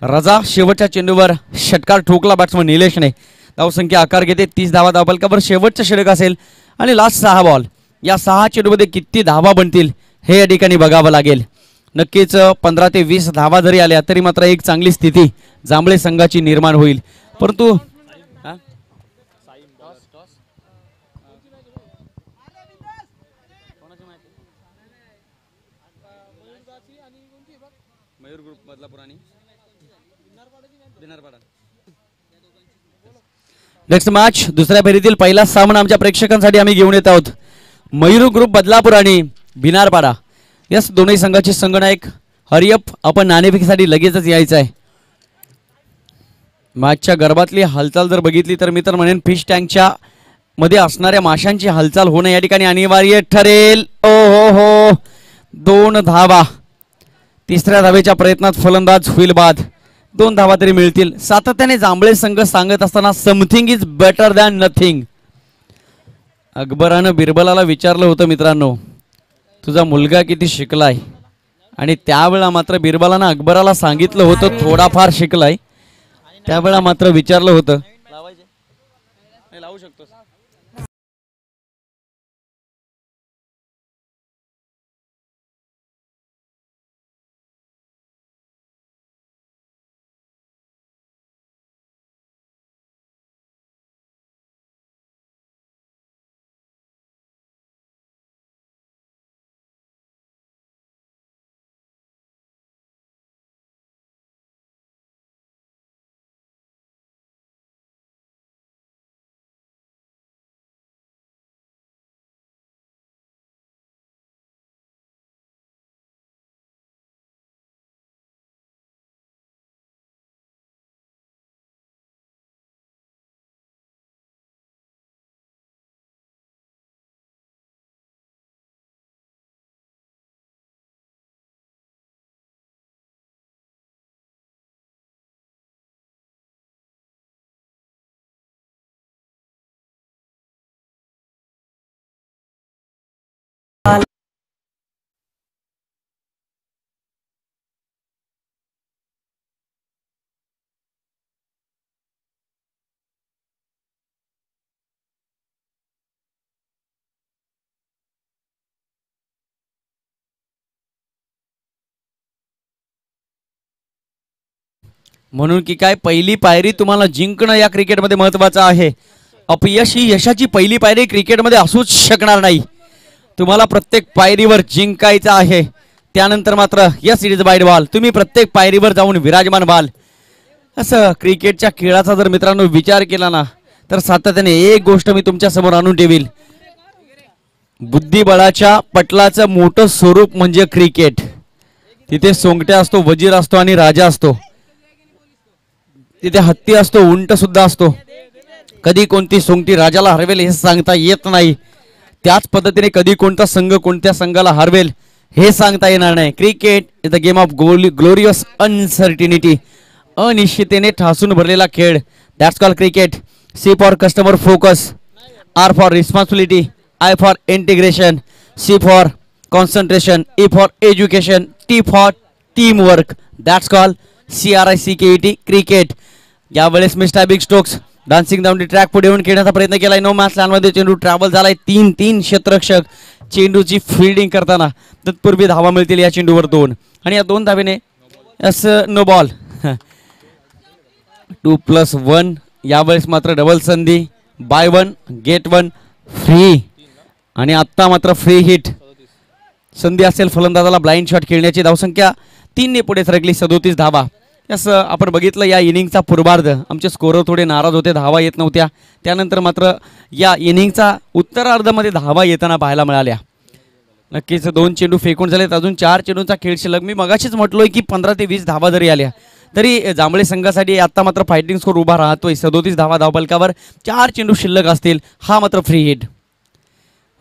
रजा शेवटच्या चेंडूवर षटकार ठोकला बॅट्समन निलेशने. धावसंख्या आकार घेते. 30 धावा धावपलकावर शेवटचं षटक असेल आणि लास्ट 6 बॉल. या 6 चेंडूमध्ये किती धावा बनतील हे या ठिकाणी बघावं लागेल. नक्कीच 15 ते 20 धावा जरी आल्या तरी मात्र एक चांगली स्थिती जांभळे संघाची निर्माण होईल. परंतु नेक्स्ट मॅच दुसऱ्या फेरीतील पहिला सामना आमच्या प्रेक्षकांसाठी आम्ही घेऊन येत आहोत. मयूर ग्रुप बदलापूर आणि भिनारपाडा. यस, दोन्ही संघाचे संघनायक हरिअप. आपण नाणेफेकीसाठी लगेचच यायचं आहे. मॅचच्या गर्भातली हालचाल जर बघितली तर मी तर म्हणेन फिश टँकच्या मध्ये असणाऱ्या माशांची हालचाल होणं या ठिकाणी अनिवार्य ठरेल. ओ हो हो, 2 धावा. तिसऱ्या धावेच्या प्रयत्नात फलंदाज होईल बाद. 2 धावा तरी मिळतील. सातत्याने जांभळे संघ सांगत असताना something is better than nothing. अकबरानं बिरबलाला विचारलं होतं मित्रांनो, तुझा मुलगा किती शिकलाय, आणि त्यावेळा मात्र बिरबलानं अकबराला सांगितलं होतं थोडाफार शिकलाय. त्यावेळा मात्र विचारलं होतं. लावू शकतो. म्हणून की काय पहिली पायरी तुम्हाला जिंकणं या क्रिकेटमध्ये महत्वाचं आहे. अपयश ही यशाची पहिली पायरी क्रिकेटमध्ये असूच शकणार नाही. तुम्हाला प्रत्येक पायरीवर जिंकायचं आहे. त्यानंतर मात्र yes it is bite ball. तुम्ही प्रत्येक पायरीवर जाऊन विराजमान व्हाल. असं क्रिकेटच्या खेळाचा जर मित्रांनो विचार केला ना तर सातत्याने एक गोष्ट मी तुमच्या समोर आणून ठेवील. बुद्धिबळाच्या पटलाचं मोठं स्वरूप म्हणजे क्रिकेट. तिथे सोंगट्या असतो, वजीर असतो आणि राजा असतो. तिथे हत्ती असतो, उंट सुद्धा असतो. कधी कोणती सोंगटी राजाला हरवेल हे सांगता येत नाही. त्याच पद्धतीने कधी कोणता संघ कोणत्या संघाला हरवेल हे सांगता येणार नाही. Cricket is the game of glorious uncertainty. अनिश्चिततेने ठासून भरलेला खेळ. That's call cricket. C for customer focus, R for responsibility, I for integration, C for concentration, E for education, T for team work. That's call CRICKET cricket. यावेळेस mister big Stokes dancing down the track पुढे येऊन खेळण्याचा प्रयत्न केलाय. No match लॅनमध्ये चेंडू travel झालाय. 3-3 क्षेत्ररक्षक चेंडूची fielding करताना. तत्पूर्वी धावा मिळतील या चेंडूवर 2 आणि या 2 धावेने नो बॉल. 2+1. यावेळेस मात्र डबल संधी. बाय 1 गेट 1 फ्री आणि आत्ता मात्र फ्री हिट. संधी असेल फलंदाजाला ब्लाइंड शॉट खेळण्याची. धावसंख्या 3 ने पुढे सरकली. 37 धावा. असं आपण बघितलं या इनिंगचा पूर्वार्ध. आमचे स्कोरर थोडे नाराज होते, धावा येत नव्हत्या. त्यानंतर मात्र या इनिंगचा उत्तरार्धामध्ये धावा येताना पाहायला मिळाल्या. नक्कीच 2 चेंडू फेकून झालेत. अजून 4 चेंडूंचा खेळ शिल्लक. मी मगाशीच म्हटलोय की 15 ते 20 धावा जरी आल्या तरी जांभळे संघासाठी आता मात्र फायटिंग स्कोर उभा राहतोय. 37 धावा धावफलकावर. 4 चेंडू शिल्लक असतील. हा मात्र फ्री हिट.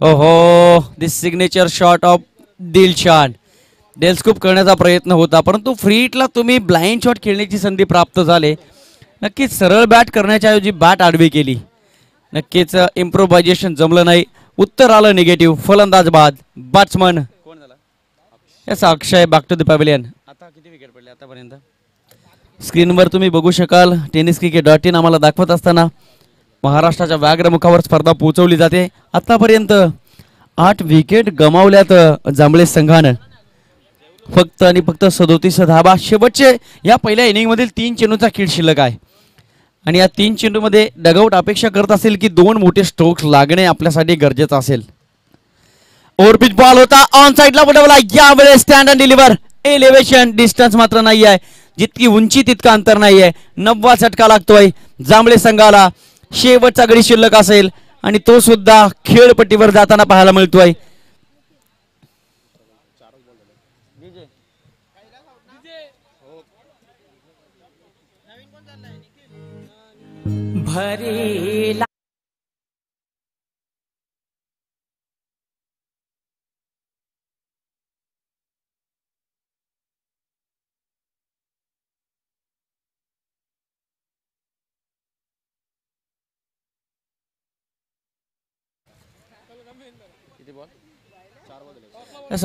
ओहो, दिस सिग्नेचर शॉट ऑफ दिलशान. डेलस्कूप करण्याचा प्रयत्न होता परंतु फ्री हिटला तुम्ही ब्लाइंड शॉट खेळण्याची संधी प्राप्त झाले. नक्कीच सरळ बॅट करण्याच्या ऐवजी बॅट आडवी केली. नक्कीच इम्प्रोव्हायझेशन जमलं नाही. उत्तर आलं निगेटिव्ह. फलंदाज बाद. बॅट्समन कोण झाला? याचा Akshay. Back to the pavilion. आता किती विकेट पडले आतापर्यंत? स्क्रीनवर तुम्ही बघू शकाल. tenniscricket.in आम्हाला दाखवत असताना महाराष्ट्राच्या व्याघ्रमुखावर स्पर्धा पोहोचवली जाते. आतापर्यंत 8 विकेट गमावल्यात जांभळे संघानं. फक्त आणि फक्त 37 धावा. शेवटचे या पहिल्या इनिंगमधील 3 चेंडूचा खेळ शिल्लक आहे आणि या 3 चेंडूमध्ये डगआउट अपेक्षा करत असेल की 2 मोठे स्ट्रोक्स लागणे आपल्यासाठी गरजेचं असेल. ओव्हरपिच बॉल होता. ऑन साईडला उडवला. यावेळेस stand and deliver. Elevation distance मात्र नाही आहे. जितकी उंची तितकं अंतर नाही आहे. 90 षटका लागतोय जांभळे संघाला. शेवटचा गडी शिल्लक असेल आणि तो सुद्धा खेळपट्टीवर जाताना पाहायला मिळतोय. भरेला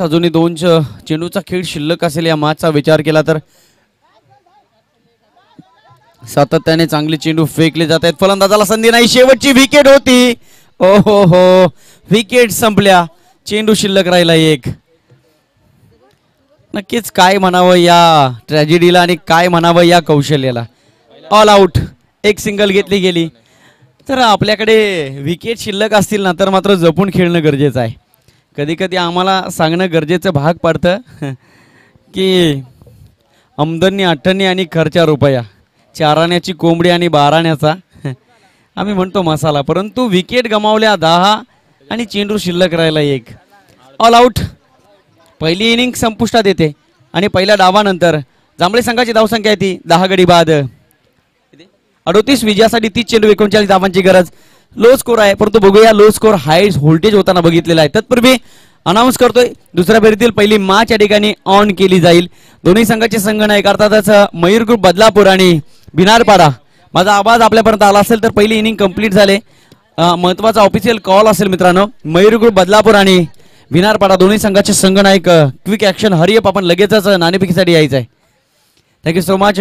अजूनही 2 चेंडूचा खेळ शिल्लक असेल. या मॅचचा विचार केला तर सातत्याने चांगले चेंडू फेकले जात आहेत. फलंदाजाला संधी नाही. शेवटची विकेट होती. ओहो हो, विकेट संपल्या. चेंडू शिल्लक राहिला 1. नक्कीच काय म्हणावं या ट्रॅजेडीला आणि काय म्हणावं या कौशल्याला. All out. एक सिंगल घेतली गेली. तर आपल्याकडे विकेट शिल्लक असतील ना तर मात्र जपून खेळणं गरजेचं आहे. कधी कधी आम्हाला सांगणं गरजेचं भाग पडतं की आमदनी 8 आणि खर्चा रुपया. 4 आण्याची कोंबडी आणि 12 आण्याचा आम्ही म्हणतो मसाला. परंतु विकेट गमावल्या 10 आणि चेंडू शिल्लक राहिला 1. All out. पहिली इनिंग संपुष्टात येते आणि पहिल्या डावानंतर जांभळे संघाची धावसंख्या आहे ती 10 गडी बाद. 38 विजयासाठी 30 चेंडू 39 धावांची गरज. लो स्कोर आहे परंतु बघूया लो स्कोर हाय व्होल्टेज होताना बघितलेला आहे. तत्पूर्वी अनाऊन्स करतोय दुसऱ्या फेरीतील पहिली मॅच या ठिकाणी ऑन केली जाईल. दोन्ही संघाचे संघनायक अर्थातच मयूर ग्रुप बदलापूर आणि भिनारपाडा. माझा आवाज आपल्यापर्यंत आला असेल तर पहिली इनिंग कंप्लीट झाले. महत्वाचा ऑफिशियल कॉल असेल मित्रांनो. मयूर ग्रुप बदलापूर आणि भिनारपाडा दोन्ही संघाचे संघनायक. Quick action हरियप. आपण लगेचच नाणेफेकीसाठी यायचं आहे. Thank you so much.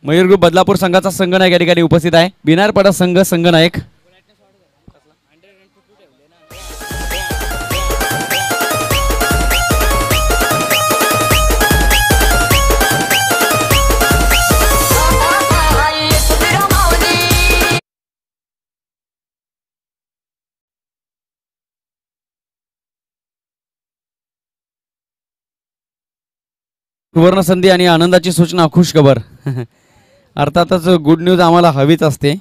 Mayur group Badlapur संघाचा संघनायक या ठिकाणी उपस्थित आहे. भिनारपाडा संघ संघनायक सुवर्ण संधी आणि आनंदाची सूचना, खुश खबर. अर्थातच गुड न्यूज आम्हाला हवीच असते.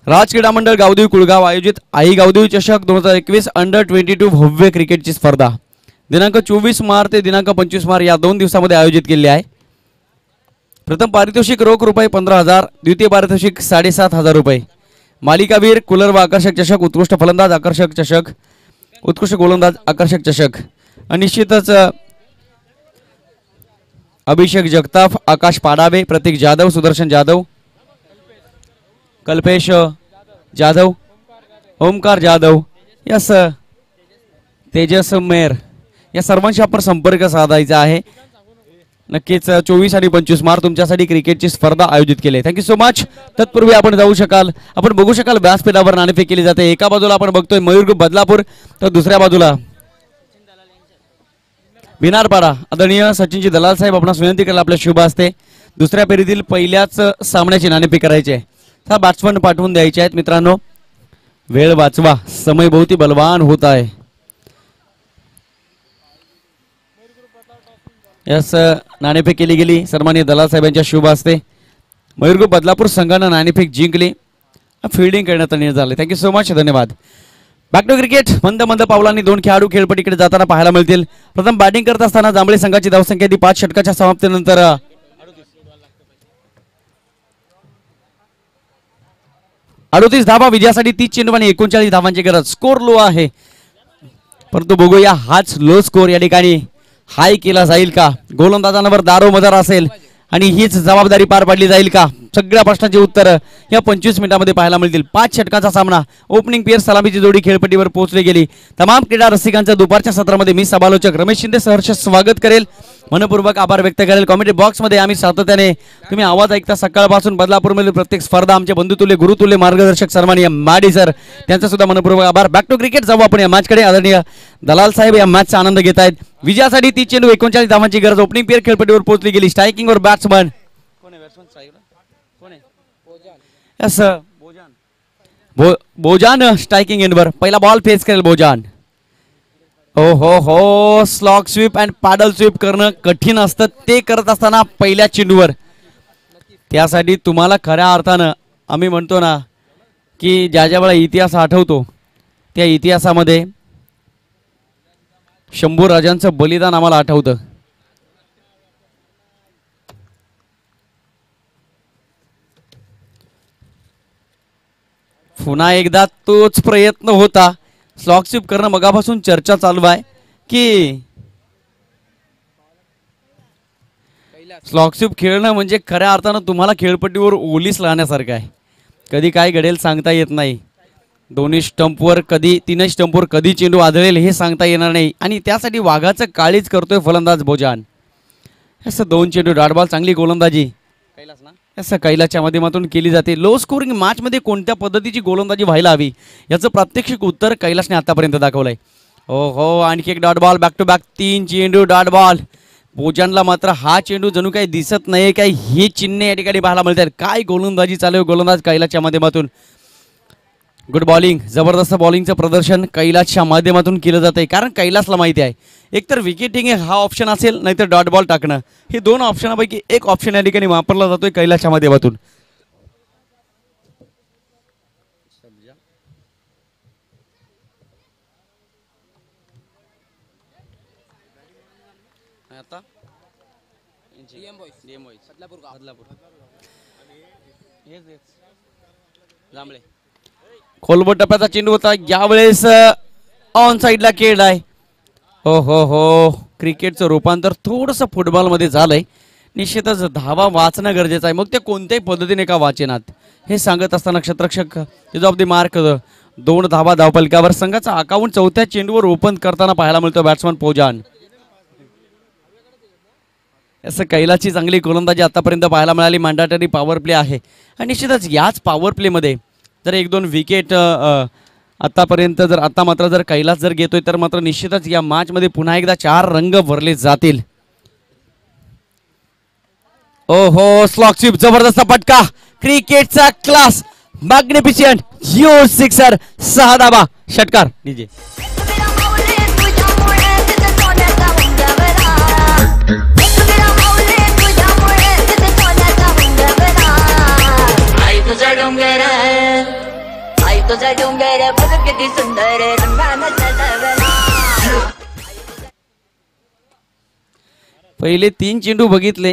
राज क्रीडा मंडळ गावदेवी कुळगाव आयोजित आई गावदेवी चषक 2021 अंडर-22 भव्य क्रिकेटची स्पर्धा दिनांक 24 मार्च ते दिनांक 25 मार्च या 2 दिवसामध्ये आयोजित केली आहे. प्रथम पारितोषिक रोख रुपये 15,000, द्वितीय पारितोषिक 7,500 रुपये. मालिकावीर, कूलर व आकर्षक चषक, उत्कृष्ट फलंदाज आकर्षक चषक, उत्कृष्ट गोलंदाज आकर्षक चषक. निश्चितच अभिषेक जगताप, आकाश पाडावे, प्रतीक जाधव, सुदर्शन जाधव, कल्पेश जाधव, ओमकार जाधव, यस तेजस मेर या सर्वांशी आपण संपर्क साधायचा आहे. नक्कीच 24 आणि 25 मार्च तुमच्यासाठी क्रिकेटची स्पर्धा आयोजित केली आहे. Thank you so much. तत्पूर्वी आपण आपण बघू शकाल व्यासपीठावर नाणेफेक केली जाते. एका बाजूला आपण बघतोय मयूर ग्रुप बदलापूर, तर दुसऱ्या बाजूला बिनारपाडा आदरणीय सचिनजी दलाल साहेब आपणास विनंती करायला आपल्या शुभ असते. दुसऱ्या फेरीतील पहिल्याच सामन्याची नाणेफेक करायची आहे. तर बॅट्समन पाठवून द्यायचे आहेत मित्रांनो. वेळ वाचवा, समय बहुती बलवान होत आहे. यस नाणेफेक केली गेली सन्माननीय दलाल साहेबांच्या शुभ असते. मयूर ग्रुप बदलापूर संघानं नाणेफेक जिंकली. फिल्डिंग करण्यात निर्णय झाले. थँक्यू सो मच, धन्यवाद. Back to cricket. मंद मंद पावलांनी 2 खेळाडू खेळपट्टीकडे जाताना पाहायला मिळतील. प्रथम बॅटिंग करत असताना जांभळे संघाची धावसंख्या 5 षटकाच्या समाप्तीनंतर 38 धावा, विजयासाठी 30 चेंडू आणि 39 धावांची गरज. स्कोर लो आहे, परंतु बघूया हाच लो स्कोर या ठिकाणी हाय केला जाईल का? गोलंदाजांवर दारोमदार असेल आणि हीच जबाबदारी पार पाडली जाईल का? सगळ्या प्रश्नांची उत्तर या 25 मिनिटांमध्ये पाहायला मिळतील. 5 षटकाचा सामना. ओपनिंग पेअर सलामीची जोडी खेळपट्टीवर पोहोचली गेली. तमाम क्रीडा रसिकांचं दुपारच्या सत्रामध्ये मी समालोचक रमेश शिंदे सहर्ष स्वागत करेल, मनपूर्वक आभार व्यक्त करेल. कमेंट बॉक्समध्ये आम्ही सातत्याने तुम्ही आवाज ऐकता सकाळपासून. बदलापूरमधील प्रत्येक स्पर्धा आमचे बंधुतुल्य गुरुतुल्य मार्गदर्शक सन्माननीय माडी सर त्यांचा सुद्धा मनपूर्वक आभार. बॅक टू क्रिकेट जाऊ आपण या मॅचकडे. आदरणीय दलाल साहेब या मॅचचा आनंद घेत आहेत. विजयासाठी 30 चेंडू 39 धावांची गरज. ओपनिंग पेअर खेळपट्टीवर पोहोचली गेली. स्ट्रायकिंगवर बॅट्समन बोजान स्ट्रायकिंग एंडवर. पहिला बॉल फेस करेल बोजान. हो slog sweep and paddle sweep करणं कठीण असतं. ते करत असताना पहिल्या चेंडूवर त्यासाठी तुम्हाला खऱ्या अर्थानं आम्ही म्हणतो ना की ज्या वेळा इतिहास आठवतो त्या इतिहासामध्ये शंभू राजांचं बलिदान आम्हाला आठवतं. पुन्हा एकदा तोच प्रयत्न होता. स्लॉग स्वीप करणं मगापासून चर्चा चालू आहे की स्लॉग स्वीप खेळणं म्हणजे खऱ्या अर्थानं तुम्हाला खेळपट्टीवर ओलीस लावण्यासारखं आहे. कधी काय घडेल सांगता येत नाही. दोन्ही स्टंपवर कधी, तीनही स्टंपवर कधी चेंडू आदळेल हे सांगता येणार नाही. आणि त्यासाठी वाघाचं काळीच करतोय फलंदाज बोजान. असं 2 चेंडू डॉट बॉल. चांगली गोलंदाजी असं कैलाच्या माध्यमातून केली जाते. लो स्कोरिंग मॅचमध्ये कोणत्या पद्धतीची गोलंदाजी व्हायला हवी याचं प्रात्यक्षिक उत्तर कैलासने आतापर्यंत दाखवलंय. हो आणखी एक dot ball. Back to back 3 चेंडू डॉट बॉल. बोजानला मात्र हा चेंडू जणू काही दिसत नाही काय हे चिन्ह या ठिकाणी पाहायला मिळतात. काय गोलंदाजी चालू आहे गोलंदाज कैलासच्या माध्यमातून. गुड बॉलिंग, जबरदस्त बॉलिंगचं प्रदर्शन कैलासच्या माध्यमातून केलं जात आहे. कारण कैलासला माहिती आहे एकतर विकेटिंग हा ऑप्शन असेल नाहीतर डॉट बॉल टाकणं. हे 2 ऑप्शनापैकी एक ऑप्शन या ठिकाणी वापरला जातोय कैलासच्या माध्यमातून. खोलबोट टप्प्याचा चेंडू होता. यावेळेस ऑन साईडला खेळलाय. हो क्रिकेटचं रूपांतर थोडंसं फुटबॉलमध्ये झालंय. निश्चितच धावा वाचणं गरजेचं आहे. मग ते कोणत्याही पद्धतीने का वाचेनात हे सांगत असताना क्षेत्ररक्षक इज ऑफ द मार्क. 2 धावा धावपलकावर. संघाचा अकाउंट 4थ्या चेंडूवर ओपन करताना पाहायला मिळतो बॅट्समन पोजान. असं कैलासची चांगली गोलंदाजी आतापर्यंत पाहायला मिळाली. मॅन्डेटरी पॉवर प्ले आहे आणि निश्चितच याच पॉवर प्लेमध्ये जर 1-2 विकेट आतापर्यंत आता मात्र जर कैलास जर घेतोय तर मात्र निश्चितच या मॅचमध्ये पुन्हा एकदा 4 रंग भरले जातील. स्लॉग स्वीप, जबरदस्त फटका, क्रिकेटचा क्लास, मॅग्निफिशियंट, ह्यूज सिक्सर, 6 धावा, षटकार. डीजे किती सुंदर रंगानं सजवला. पहिले 3 चेंडू बघितले.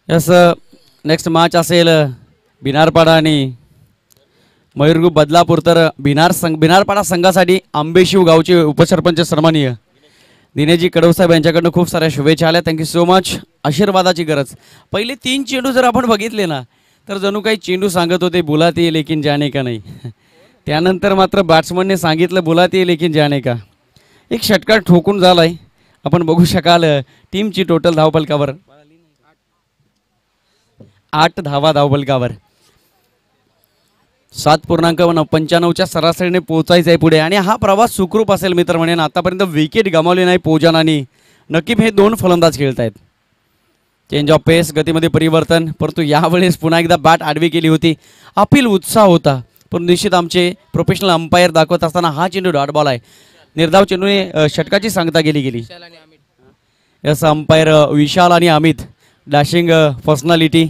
यस, नेक्स्ट मॅच असेल भिनारपाडा आणि मयूरगुप बदलापूर. तर भिनारपाडा संघासाठी आंबेशिव गावचे उपसरपंच सन्माननीय दिनेशजी कडव साहेब यांच्याकडनं खूप साऱ्या शुभेच्छा आल्या. Thank you so much. आशीर्वादाची गरज. पहिले 3 चेंडू जर आपण बघितले ना तर जणू काही चेंडू सांगत होते बुलाती लेकिन जाने का नाही. त्यानंतर मात्र बॅट्समनने सांगितलं बुलाती लेकिन जाने का. एक षटकार ठोकून झालाय. आपण बघू शकाल टीमची टोटल धावफलकावर 8 धावा धावफलकावर. 7.95च्या सरासरीने पोहोचायचं आहे पुढे आणि हा प्रवास सुखरूप असेल मित्र. म्हणेन आतापर्यंत विकेट गमावली नाही पोजान आणि नकीब हे 2 फलंदाज खेळत आहेत. चेंज ऑफ पेस, गतीमध्ये परिवर्तन, परंतु यावेळेस पुन्हा एकदा बॅट आडवी केली होती. अपील उत्साह होता, पण निश्चित आमचे प्रोफेशनल अंपायर दाखवत असताना हा चेंडू डॉट बॉल आहे. निर्धाव चेंडूने षटकाची सांगता गेली. यस, अंपायर विशाल आणि अमित, डॅशिंग पर्सनॅलिटी.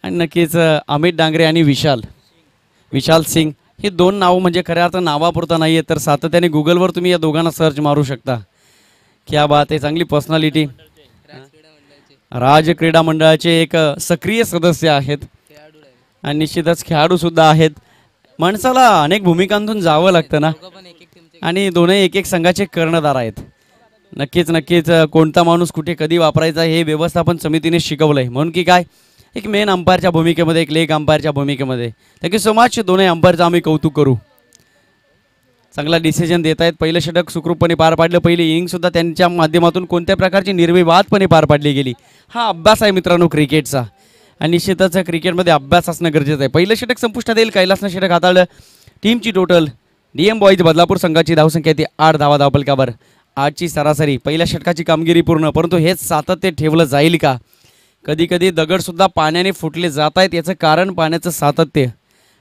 आणि नक्कीच अमित डांगरे आणि विशाल सिंग हे 2 नावं म्हणजे खऱ्या अर्थ नावापुरता नाही आहे, तर सातत्याने गुगलवर तुम्ही या दोघांना सर्च मारू शकता. क्या बात आहे. चांगली पर्सनॅलिटी. राज क्रीडा मंडळाचे एक सक्रिय सदस्य आहेत आणि निश्चितच खेळाडू सुद्धा आहेत. माणसाला अनेक भूमिकांतून जावं लागतं ना आणि दोन्ही एक संघाचे कर्णधार आहेत. नक्कीच कोणता माणूस कुठे कधी वापरायचा हे व्यवस्थापन समितीने शिकवलंय. म्हणून की काय, एक मेन अंपायरच्या भूमिकेमध्ये, एक लेग अंपायरच्या भूमिकेमध्ये. Thank you so much. दोन्ही अंपायरचं आम्ही कौतुक करू. चांगला डिसिजन देत आहेत. पहिलं षटक सुखरूपपणे पार पाडलं. पहिली इनिंगसुद्धा त्यांच्या माध्यमातून कोणत्या प्रकारची निर्विवादपणे पार पाडली गेली. हा अभ्यास आहे मित्रांनो क्रिकेटचा आणि निश्चितच क्रिकेटमध्ये अभ्यास असणं गरजेचं आहे. पहिलं षटक संपुष्टात येईल. कैलासनं षटक हाताळलं. टीमची टोटल DM बॉईज बदलापूर संघाची धावसंख्या ती 8 धावा धावफलकावर. 8ची सरासरी. पहिल्या षटकाची कामगिरी पूर्ण, परंतु हेच सातत्य ठेवलं जाईल का? कधी कधी दगडसुद्धा पाण्याने फुटले जात आहेत. याचं कारण पाण्याचं सातत्य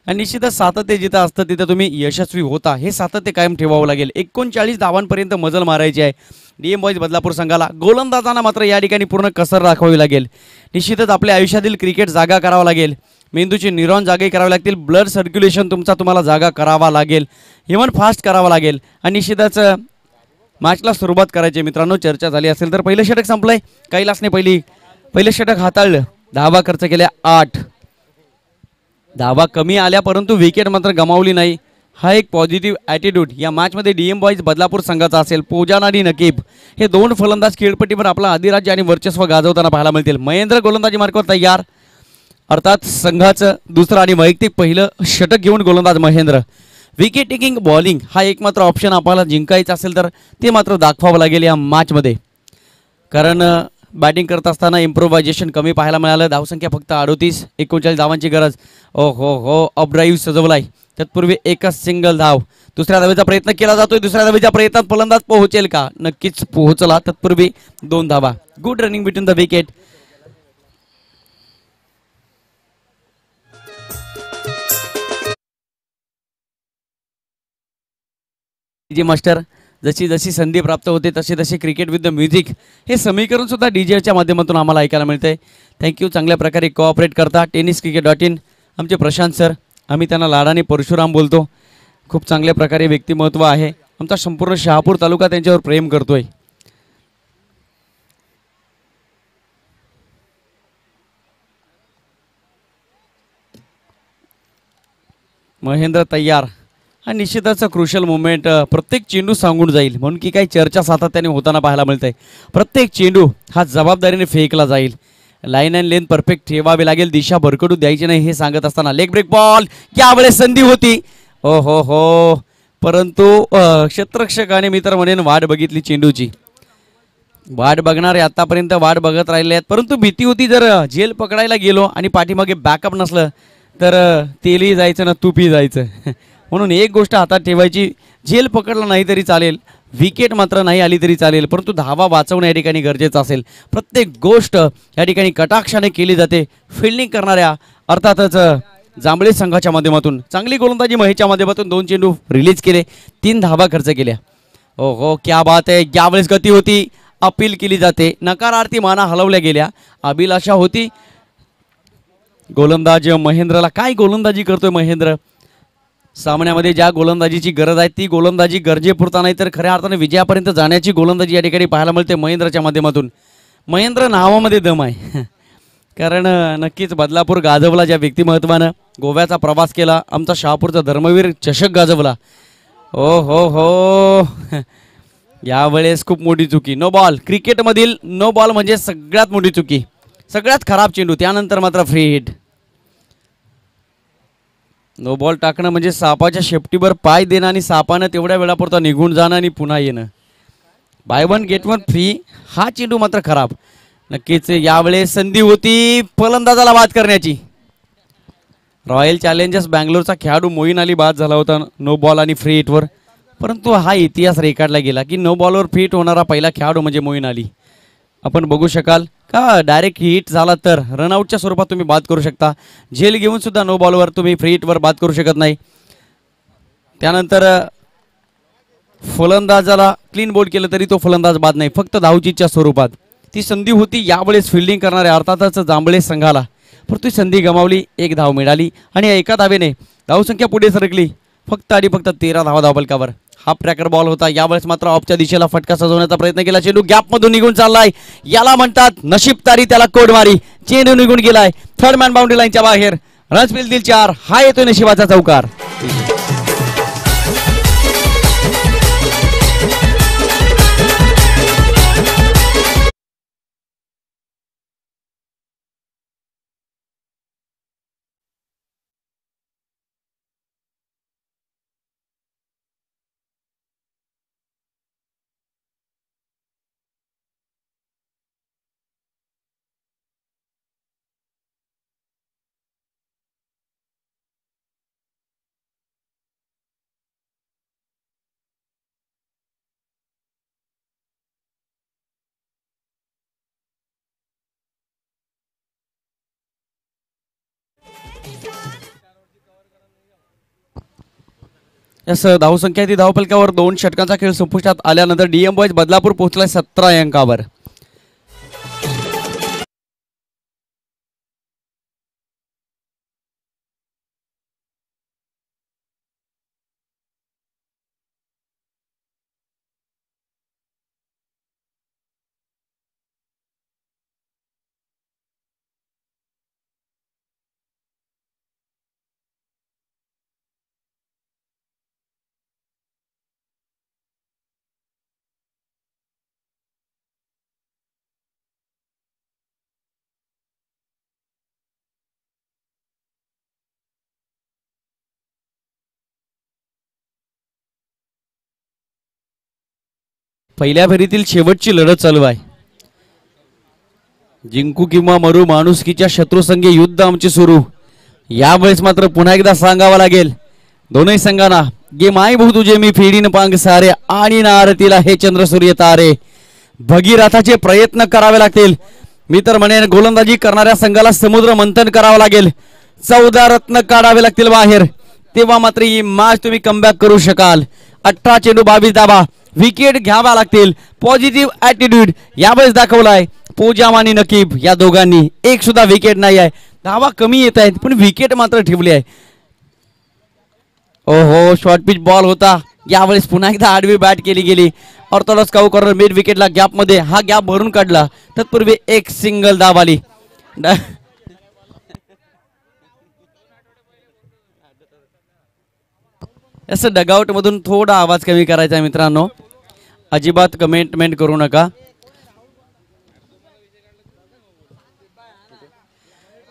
आणि निश्चितच सातत्य जिथं असतं तिथं तुम्ही यशस्वी होता. हे सातत्य कायम ठेवावं लागेल. 39 धावांपर्यंत मजल मारायची आहे DM बॉईज बदलापूर संघाला. गोलंदाजांना मात्र या ठिकाणी पूर्ण कसर राखावी लागेल. निश्चितच आपल्या आयुष्यातील क्रिकेट जागा करावा लागेल. मेंदूचे न्यूरॉन जागे करावे लागतील. ब्लड सर्क्युलेशन तुम्हाला जागा करावा लागेल. इव्हन फास्ट करावा लागेल आणि निश्चितच मॅचला सुरुवात करायची. मित्रांनो, चर्चा झाली असेल तर पहिलं षटक संपलंय. कैलासने पहिलं षटक हाताळलं. धावा खर्च केल्या 8. धावा कमी आल्या परंतु विकेट मात्र गमावली नाही. हा एक पॉझिटिव्ह ॲटिट्यूड या मॅचमध्ये DM बॉईज बदलापूर संघाचा असेल. पोजान आणि नकीब हे 2 फलंदाज खेळपट्टीवर आपला अधिराज्य आणि वर्चस्व गाजवताना पाहायला मिळतील. महेंद्र गोलंदाजी मार्गावर तयार. अर्थात संघाचं दुसरं आणि वैयक्तिक पहिलं षटक घेऊन गोलंदाज महेंद्र. विकेट टेकिंग बॉलिंग हा एकमात्र ऑप्शन आपल्याला जिंकायचा असेल तर ते मात्र दाखवावं लागेल या मॅचमध्ये. कारण बॅटिंग करत असताना इम्प्रोव्हायझेशन कमी पाहायला मिळालं. धावसंख्या फक्त 38. 39 धावांची गरज. हो अपड्राईव्ह सजवलाय. तत्पूर्वी एकच सिंगल धाव. दुसऱ्या धावेचा प्रयत्न केला जातोय. दुसऱ्या धावेच्या प्रयत्नात फलंदाज पोहोचेल का? नक्कीच पोहोचला. तत्पूर्वी 2 धावा. Good running between the wicket. G master, जशी संधी प्राप्त होते तसे क्रिकेट विथ द म्युझिक हे समीकरण सुद्धा DJच्या माध्यमातून आम्हाला ऐकायला मिळतंय. थँक्यू. चांगल्या प्रकारे कोऑपरेट करता. tenniscricket.in आमचे प्रशांत सर, आम्ही त्यांना लाडाने परशुराम बोलतो. खूप चांगल्या प्रकारे व्यक्तिमत्व आहे. आमचा संपूर्ण शहापूर तालुका त्यांच्यावर प्रेम करतोय. महेंद्र तयार. हा निश्चितच क्रुशल मुवमेंट. प्रत्येक चेंडू सांगून जाईल म्हणून की काही चर्चा सातत्याने होताना पाहायला मिळते. प्रत्येक चेंडू हा जबाबदारीने फेकला जाईल. लाईन अँड लेन परफेक्ट ठेवावी लागेल. दिशा भरकटू द्यायची नाही हे सांगत असताना लेग ब्रेक बॉल. यावेळेस संधी होती. हो परंतु क्षेत्ररक्षकाने मी तर म्हणेन वाट बघितली चेंडूची. वाट बघणारे आतापर्यंत वाट बघत राहिले आहेत, परंतु भीती होती जर जेल पकडायला गेलो आणि पाठीमागे बॅकअप नसलं तर तेलही जायचं ना तूपही जायचं. म्हणून एक गोष्ट हातात ठेवायची, जेल पकडला नाही तरी चालेल, विकेट मात्र नाही आली तरी चालेल, परंतु धावा वाचवणं या ठिकाणी गरजेचं असेल. प्रत्येक गोष्ट या ठिकाणी कटाक्षाने केली जाते. फिल्डिंग करणाऱ्या अर्थातच जांभळे संघाच्या माध्यमातून चांगली गोलंदाजी महेशच्या माध्यमातून 2 चेंडू रिलीज केले, 3 धावा खर्च केल्या. हो क्या बात आहे. यावेळेस गती होती अपील केली जाते. नकारार्थी माना हलवल्या गेल्या. अभिलाषा होती गोलंदाज महेंद्रला. काय गोलंदाजी करतोय महेंद्र. सामन्यामध्ये ज्या गोलंदाजीची गरज आहे ती गोलंदाजी गरजेपुरता नाही तर खऱ्या अर्थाने विजयापर्यंत जाण्याची गोलंदाजी या ठिकाणी पाहायला मिळते महेंद्रच्या माध्यमातून. महेंद्र नावामध्ये दम आहे. कारण नक्कीच बदलापूर गाजवला ज्या व्यक्तिमत्वानं. गोव्याचा प्रवास केला. आमचा शहापूरचा धर्मवीर चषक गाजवला. ओ हो यावेळेस खूप मोठी चुकी. No ball. क्रिकेटमधील नो बॉल म्हणजे सगळ्यात मोठी चुकी. सगळ्यात खराब चेंडू. त्यानंतर मात्र फ्री हिट. नो बॉल टाकणं म्हणजे सापाच्या शेपटीवर पाय देणं आणि सापानं तेवढ्या वेळापुरता निघून जाणं आणि पुन्हा येणं. By one get one free. हा चेंडू मात्र खराब. नक्कीच यावेळेस संधी होती फलंदाजाला बाद करण्याची. रॉयल चॅलेंजर्स बँगलोरचा खेळाडू मोईन अली बाद झाला होता नो बॉल आणि फ्री हिटवर. परंतु हा इतिहास रेखाटला गेला की नो बॉलवर फ्री हिट होणारा पहिला खेळाडू म्हणजे मोईन अली. आपण बघू शकाल का डायरेक्ट हिट झाला तर रनआउटच्या स्वरूपात तुम्ही बाद करू शकता. झेल घेऊन सुद्धा नो बॉलवर तुम्ही फ्री हिटवर बाद करू शकत नाही. त्यानंतर फलंदाजाला क्लीन बोल्ड केलं तरी तो फलंदाज बाद नाही, फक्त धावचीच्या स्वरूपात. ती संधी होती यावेळेस फिल्डिंग करणाऱ्या अर्थातच जांभळे संघाला. परंतु संधी गमावली. 1 धाव मिळाली आणि एका धावेने धावसंख्या पुढे सरकली. फक्त आणि फक्त 13 धावा धावफलकावर. हा ट्रॅकर बॉल होता. यावेळेस मात्र ऑफच्या दिशेला फटका सजवण्याचा प्रयत्न केला. चेंडू गॅपमधून निघून चाललाय. याला म्हणतात नशीब तारी, त्याला कोडमारी. चेंडू निघून गेलाय थर्ड मॅन बाउंड्री लाईनच्या बाहेर. रन्स मिळतील 4. हा येतो नशिबाचा चौकार. यस धावसंख्या ती धावफलकावर 2 षटकांचा खेळ संपुष्टात आल्यानंतर डीएम बॉयज बदलापूर पोहोचलाय 17 अंकावर. पहिल्या फेरीतील शेवटची लढत चालू आहे. जिंकू किंवा मरू, माणुसकीच्या शत्रुसंगे युद्ध आमचे सुरू. यावेळेस मात्र पुन्हा एकदा सांगावं लागेल दोन्ही संघांना, गे माय भाऊ तुझे मी फेडीन पांग सारे आणि ना आरतीला हे चंद्र सूर्य तारे. भगीरथाचे प्रयत्न करावे लागतील. मी तर म्हणेन गोलंदाजी करणाऱ्या संघाला समुद्र मंथन करावं लागेल. 14 रत्न काढावे लागतील बाहेर, तेव्हा मात्र ही मॅच तुम्ही कमबॅक करू शकाल. 18 चेंडू 22 धावा. विकेट घ्यावा लागतील. पॉझिटिव्ह ऍटिट्यूड यावेळेस दाखवलाय पोजाम आणि नकीब या दोघांनी. एक सुद्धा विकेट नाही आहे. धावा कमी येत आहेत पण विकेट मात्र ठेवली आहे. ओहो शॉर्ट पिच बॉल होता. यावेळेस पुन्हा एकदा आडवी बॅट केली गेली. ऑर्थोडॉक्स काऊ कॉर्नर मिड विकेटला गॅप मध्ये हा गॅप भरून काढला. तत्पूर्वी एक सिंगल धाव आली. असं डगआउट मधून थोडा आवाज कमी करायचा आहे मित्रांनो. अजिबात कमेंटमेंट करू नका.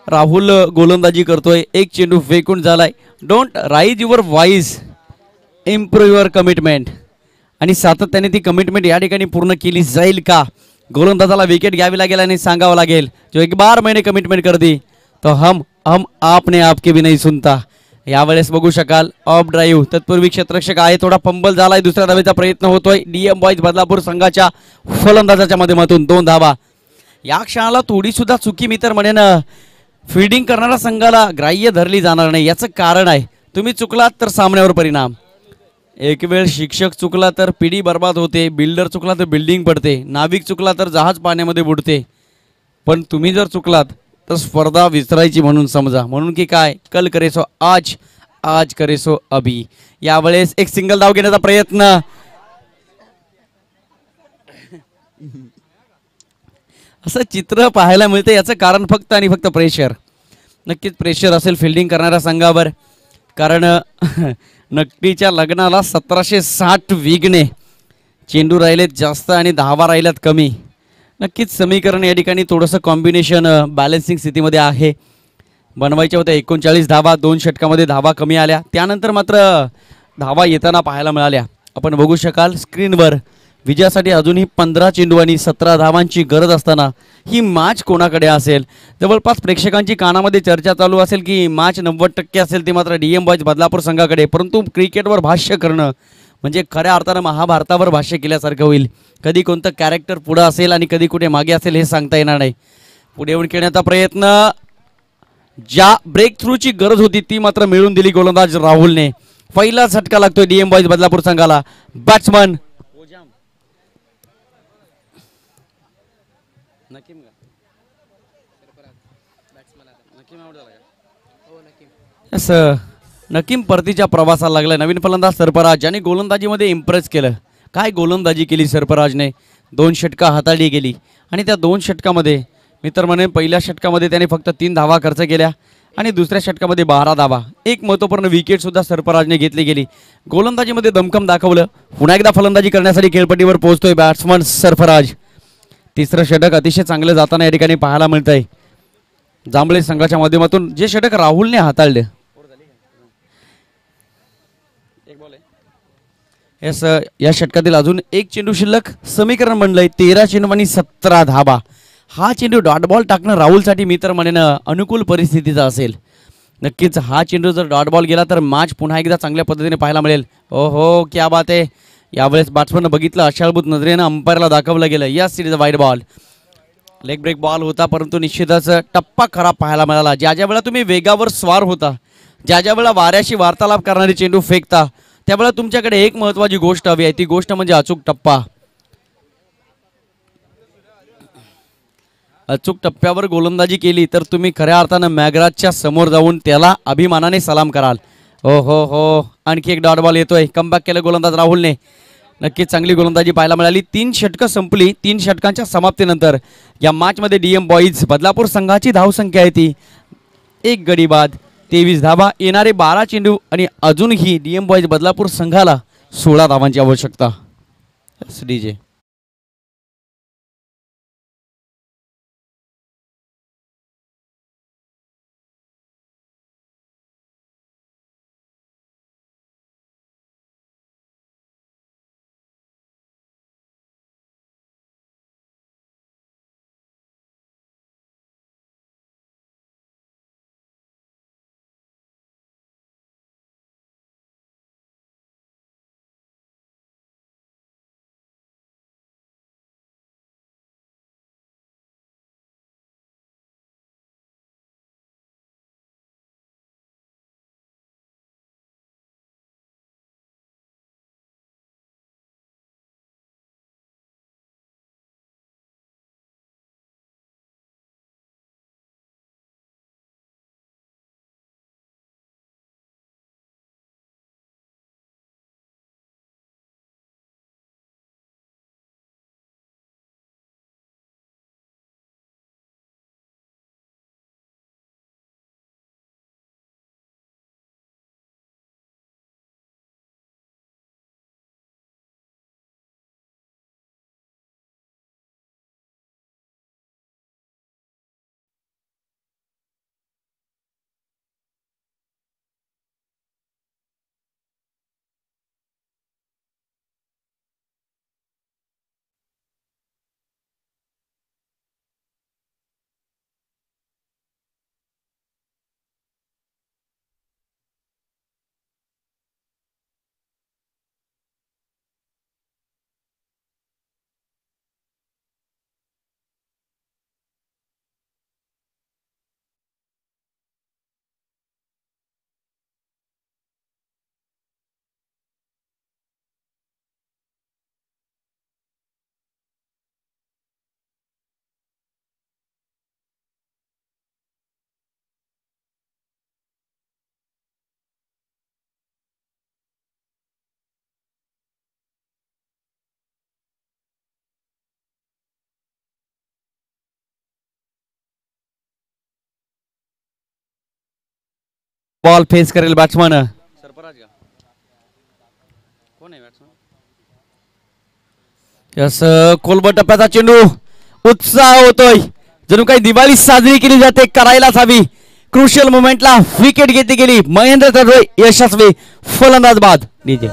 राहुल गोलंदाजी करतोय. एक चेंडू फेकून झालाय. Don't rise your voice, improve your commitment. आणि सातत्याने ती कमिटमेंट या ठिकाणी पूर्ण केली जाईल का? गोलंदाजाला विकेट घ्यावी लागेल आणि सांगावं लागेल जो एक बार मैंने कमिटमेंट कर दी तो हम आपने आपके भी नहीं सुनता. यावेळेस बघू शकाल ऑफ ड्राईव्ह. तत्पूर्वी क्षेत्ररक्षक आहे थोडा फंबल झालाय. दुसऱ्या धावेचा प्रयत्न होतोय डीएम बॉयज बदलापूर संघाच्या फलंदाजाच्या माध्यमातून. 2 धावा. या क्षणाला थोडी सुद्धा चुकी मी तर म्हणेन फिल्डिंग करणाऱ्या संघाला ग्राह्य धरली जाणार नाही. याचं कारण आहे तुम्ही चुकलात तर सामन्यावर परिणाम. एक वेळ शिक्षक चुकला तर पिढी बर्बाद होते, बिल्डर चुकला तर बिल्डिंग पडते, नाविक चुकला तर जहाज पाण्यामध्ये बुडते. पण तुम्ही जर चुकलात तर स्पर्धा विसरायची म्हणून समजा. म्हणून की काय, कल करे सो आज, आज करे सो अभी. यावेळेस एक सिंगल धाव घेण्याचा प्रयत्न. असं चित्र पाहायला मिळतं. याचं कारण फक्त आणि फक्त प्रेशर. नक्कीच प्रेशर असेल फिल्डिंग करणाऱ्या संघावर, कारण नक्कीच्या लग्नाला 1760 विघ्ने. चेंडू राहिलेत जास्त आणि धावा राहिल्यात कमी. नक्कीच समीकरण या ठिकाणी थोडंसं कॉम्बिनेशन बॅलन्सिंग स्थितीमध्ये आहे. बनवायच्या होत्या 39 धावा, 2 षटकामध्ये धावा कमी आल्या. त्यानंतर मात्र धावा येताना पाहायला मिळाल्या. आपण बघू शकाल स्क्रीनवर विजयासाठी अजूनही 15 चेंडू आणि 17 धावांची गरज असताना ही मॅच कोणाकडे असेल. जवळपास प्रेक्षकांची कानामध्ये चर्चा चालू असेल की मॅच 90% असेल ती मात्र DM बॉयज बदलापूर संघाकडे. परंतु क्रिकेटवर भाष्य करणं म्हणजे खऱ्या अर्थानं महाभारतावर भाष्य केल्यासारखं होईल. कधी कोणतं कॅरेक्टर पुढं असेल आणि कधी कुठे मागे असेल हे सांगता येणार नाही. पुढे येऊन खेळण्याचा प्रयत्न. ज्या ब्रेक थ्रूची गरज होती ती मात्र मिळून दिली गोलंदाज राहुलने. पहिला झटका लागतोय DM बॉयज बदलापूर संघाला. बॅट्समन नकीम परतीच्या प्रवासाला लागला. नवीन फलंदाज सरफराज ज्याने गोलंदाजीमध्ये इम्प्रेस केलं. काय गोलंदाजी केली सरफराजने. 2 षटका हाताळली गेली आणि त्या 2 षटकामध्ये मी तर म्हणेन पहिल्या षटकामध्ये त्याने फक्त 3 धावा खर्च केल्या आणि दुसऱ्या षटकामध्ये 12 धावा. एक महत्त्वपूर्ण विकेटसुद्धा सरफराजने घेतली गेली. गोलंदाजीमध्ये दमखम दाखवलं. पुन्हा एकदा फलंदाजी करण्यासाठी खेळपट्टीवर पोहोचतोय बॅट्समन सरफराज. तिसरं षटक अतिशय चांगलं जाताना या ठिकाणी पाहायला मिळतंय जांभळे संघाच्या माध्यमातून. जे षटक राहुलने हाताळले. या षटकातील अजून एक चेंडू शिल्लक. समीकरण बनलंय 13 चेंडू आणि 17 धाबा. हा चेंडू डॉट बॉल टाकणं राहुलसाठी मी तर म्हणेन अनुकूल परिस्थितीचा असेल. नक्कीच हा चेंडू जर डॉट बॉल गेला तर मॅच पुन्हा एकदा चांगल्या पद्धतीने पाहायला मिळेल. ओहो क्या बात आहे. यावेळेस बॅट्समन बघितलं अशाळभूत नजरेनं अंपायरला दाखवलं गेलं. या series wide ball. Leg break ball होता परंतु निश्चितच टप्पा खराब पाहायला मिळाला. ज्या ज्या वेळा तुम्ही वेगावर स्वार होता, ज्या ज्या वेळा वाऱ्याशी वार्तालाप करणारी चेंडू फेकता, त्यावेळेला तुमच्याकडे एक महत्त्वाची गोष्ट हवी आहे. ती गोष्ट म्हणजे अचूक टप्पा. अचूक टप्प्यावर गोलंदाजी केली तर तुम्ही खऱ्या अर्थानं मॅगराजच्या समोर जाऊन त्याला अभिमानाने सलाम कराल. हो हो हो. आणखी एक डॉट बॉल येतोय. कमबॅक केलं गोलंदाज राहुलने. नक्कीच चांगली गोलंदाजी पाहायला मिळाली. 3 षटकं संपली. 3 षटकांच्या समाप्तीनंतर या मॅचमध्ये DM बॉईज बदलापूर संघाची धावसंख्या आहे ती 1 गडी बाद 23 धावा. येणारे 12 चेंडू आणि अजूनही DM बॉईज बदलापूर संघाला 16 धावांची आवश्यकता. DJ बॉल फेस करेल बॅट्समन सरफराज का कोण आहे बॅट्समन यस कोलबट टप्प्याचा चेंडू उत्साह होतोय जणू काही दिवाळी साजरी केली जाते करायलाच हवी क्रुशियल मोमेंटला विकेट घेतली गेली महेंद्र तडवे यशस्वी फलंदाज बाद डीजे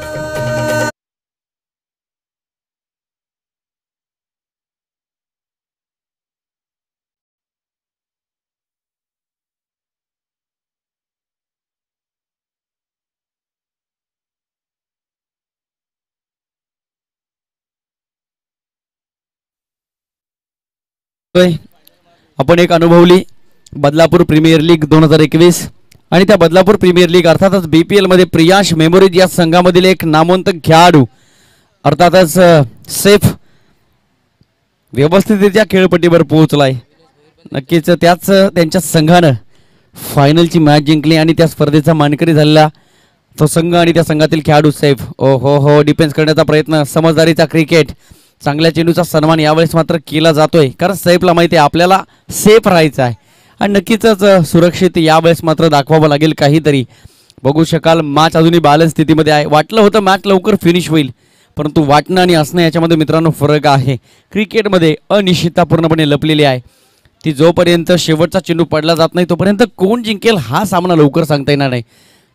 आपण एक अनुभवली बदलापूर प्रीमियर लीग 2021 आणि त्या बदलापूर प्रीमियर लीग अर्थातच बीपीएल मध्ये प्रियांश मेमोरीज या संघामधील एक नामवंत खेळाडू अर्थातच सेफ व्यवस्थितरित्या खेळपट्टीवर पोहोचलाय नक्कीच त्याच त्यांच्या संघानं फायनलची मॅच जिंकली आणि त्या स्पर्धेचा मानकरी झालेला तो संघ आणि त्या संघातील खेळाडू सेफ ओ हो डिफेन्स करण्याचा प्रयत्न समजदारीचा क्रिकेट चांगल्या चेंडूचा सन्मान यावेळेस मात्र केला जातोय कारण सैफला माहिती आहे आपल्याला सेफ राहायचं आहे आणि नक्कीच सुरक्षित यावेळेस मात्र दाखवावं लागेल काहीतरी बघू शकाल मॅच अजूनही बॅलन्स स्थितीमध्ये आहे वाटलं होतं मॅच लवकर फिनिश होईल परंतु वाटणं आणि असणं याच्यामध्ये मित्रांनो फरक आहे क्रिकेटमध्ये अनिश्चितता पूर्णपणे लपलेली आहे ती जोपर्यंत शेवटचा चेंडू पडला जात नाही तोपर्यंत कोण जिंकेल हा सामना लवकर सांगता येणार नाही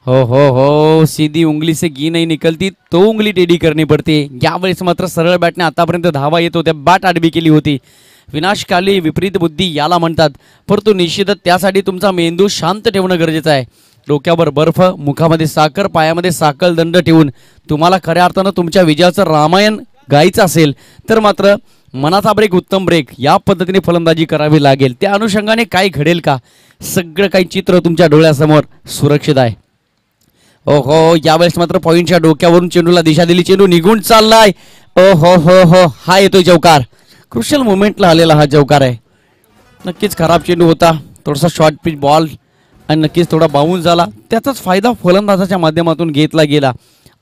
हो सीधी उंगली से गी नहीं निकलती तो उंगली टेढ़ी करनी पड़ती यावेळेस मात्र सरळ बॅटने आतापर्यंत धावा येत होत्या बॅट आडवी केली होती विनाशकाली विपरीत बुद्धी याला म्हणतात परंतु निश्चितच त्यासाठी तुमचा मेंदू शांत ठेवणं गरजेचं आहे डोक्यावर बर्फ मुखामध्ये साखर पायामध्ये साखळ दंड ठेवून तुम्हाला खऱ्या अर्थानं तुमच्या विजयाचं रामायण गायचं असेल तर मात्र मनाचा ब्रेक उत्तम ब्रेक या पद्धतीने फलंदाजी करावी लागेल त्या अनुषंगाने काय घडेल का सगळं काही चित्र तुमच्या डोळ्यासमोर सुरक्षित आहे हो यावेळेस मात्र पॉइंटच्या डोक्यावरून चेंडूला दिशा दिली चेंडू निघून चाललाय हो हा येतोय चौकार क्रुशियल मोमेंटला आलेला हा चौकार आहे नक्कीच खराब चेंडू होता थोडासा शॉर्ट पिच बॉल आणि नक्कीच थोडा बाउन्स झाला त्याचाच फायदा फलंदाजाच्या माध्यमातून घेतला गेला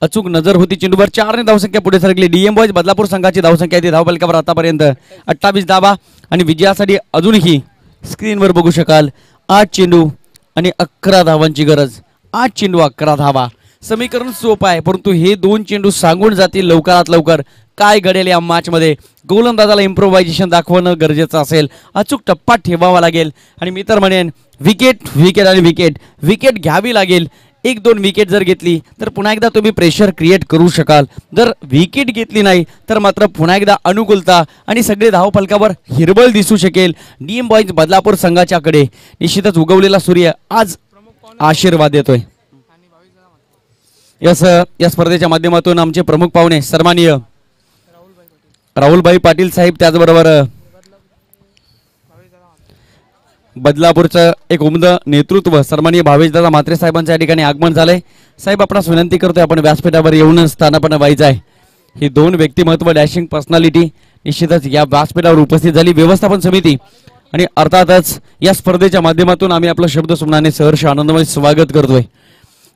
अचूक नजर होती चेंडूवर 4 ने धावसंख्या पुढे सरकली डीएम बॉयज बदलापूर संघाची धावसंख्या ती धावफलकावर आतापर्यंत 28 धावा आणि विजयासाठी अजूनही स्क्रीनवर बघू शकाल 8 चेंडू आणि 11 धावांची गरज 8 चेंडू 11 धावा समीकरण सोपं आहे परंतु हे 2 चेंडू सांगून जातील लवकरात लवकर काय घडेल या मॅचमध्ये गोलंदाजाला इम्प्रोव्हायझेशन दाखवणं गरजेचं असेल अचूक टप्पा ठेवावा लागेल आणि मी तर म्हणेन विकेट घ्यावी लागेल 1-2 विकेट जर घेतली तर पुन्हा एकदा तुम्ही प्रेशर क्रिएट करू शकाल जर विकेट घेतली नाही तर मात्र पुन्हा एकदा अनुकूलता आणि सगळे धावफलकावर हिरबळ दिसू शकेल डीएम बॉयज बदलापूर संघाच्याकडे निश्चितच उगवलेला सूर्य आज आशीर्वाद देतोय या स्पर्धेच्या माध्यमातून आमचे प्रमुख पाहुणे सन्माननीय राहुलभाई पाटील साहेब त्याचबरोबर बदलापूरचं एक उमदं नेतृत्व सन्माननीय भावेशदादा म्हात्रे साहेबांच्या या ठिकाणी आगमन झालंय साहेब आपणास विनंती करतोय आपण व्यासपीठावर येऊन स्थानापन्न व्हायचं आहे ही 2 व्यक्तिमत्व डॅशिंग पर्सनॅलिटी निश्चितच या व्यासपीठावर उपस्थित झाली व्यवस्थापन समिती आणि अर्थातच या स्पर्धेच्या माध्यमातून आम्ही आपलं शब्द सुमनाने सहर्ष आनंदमय स्वागत करतोय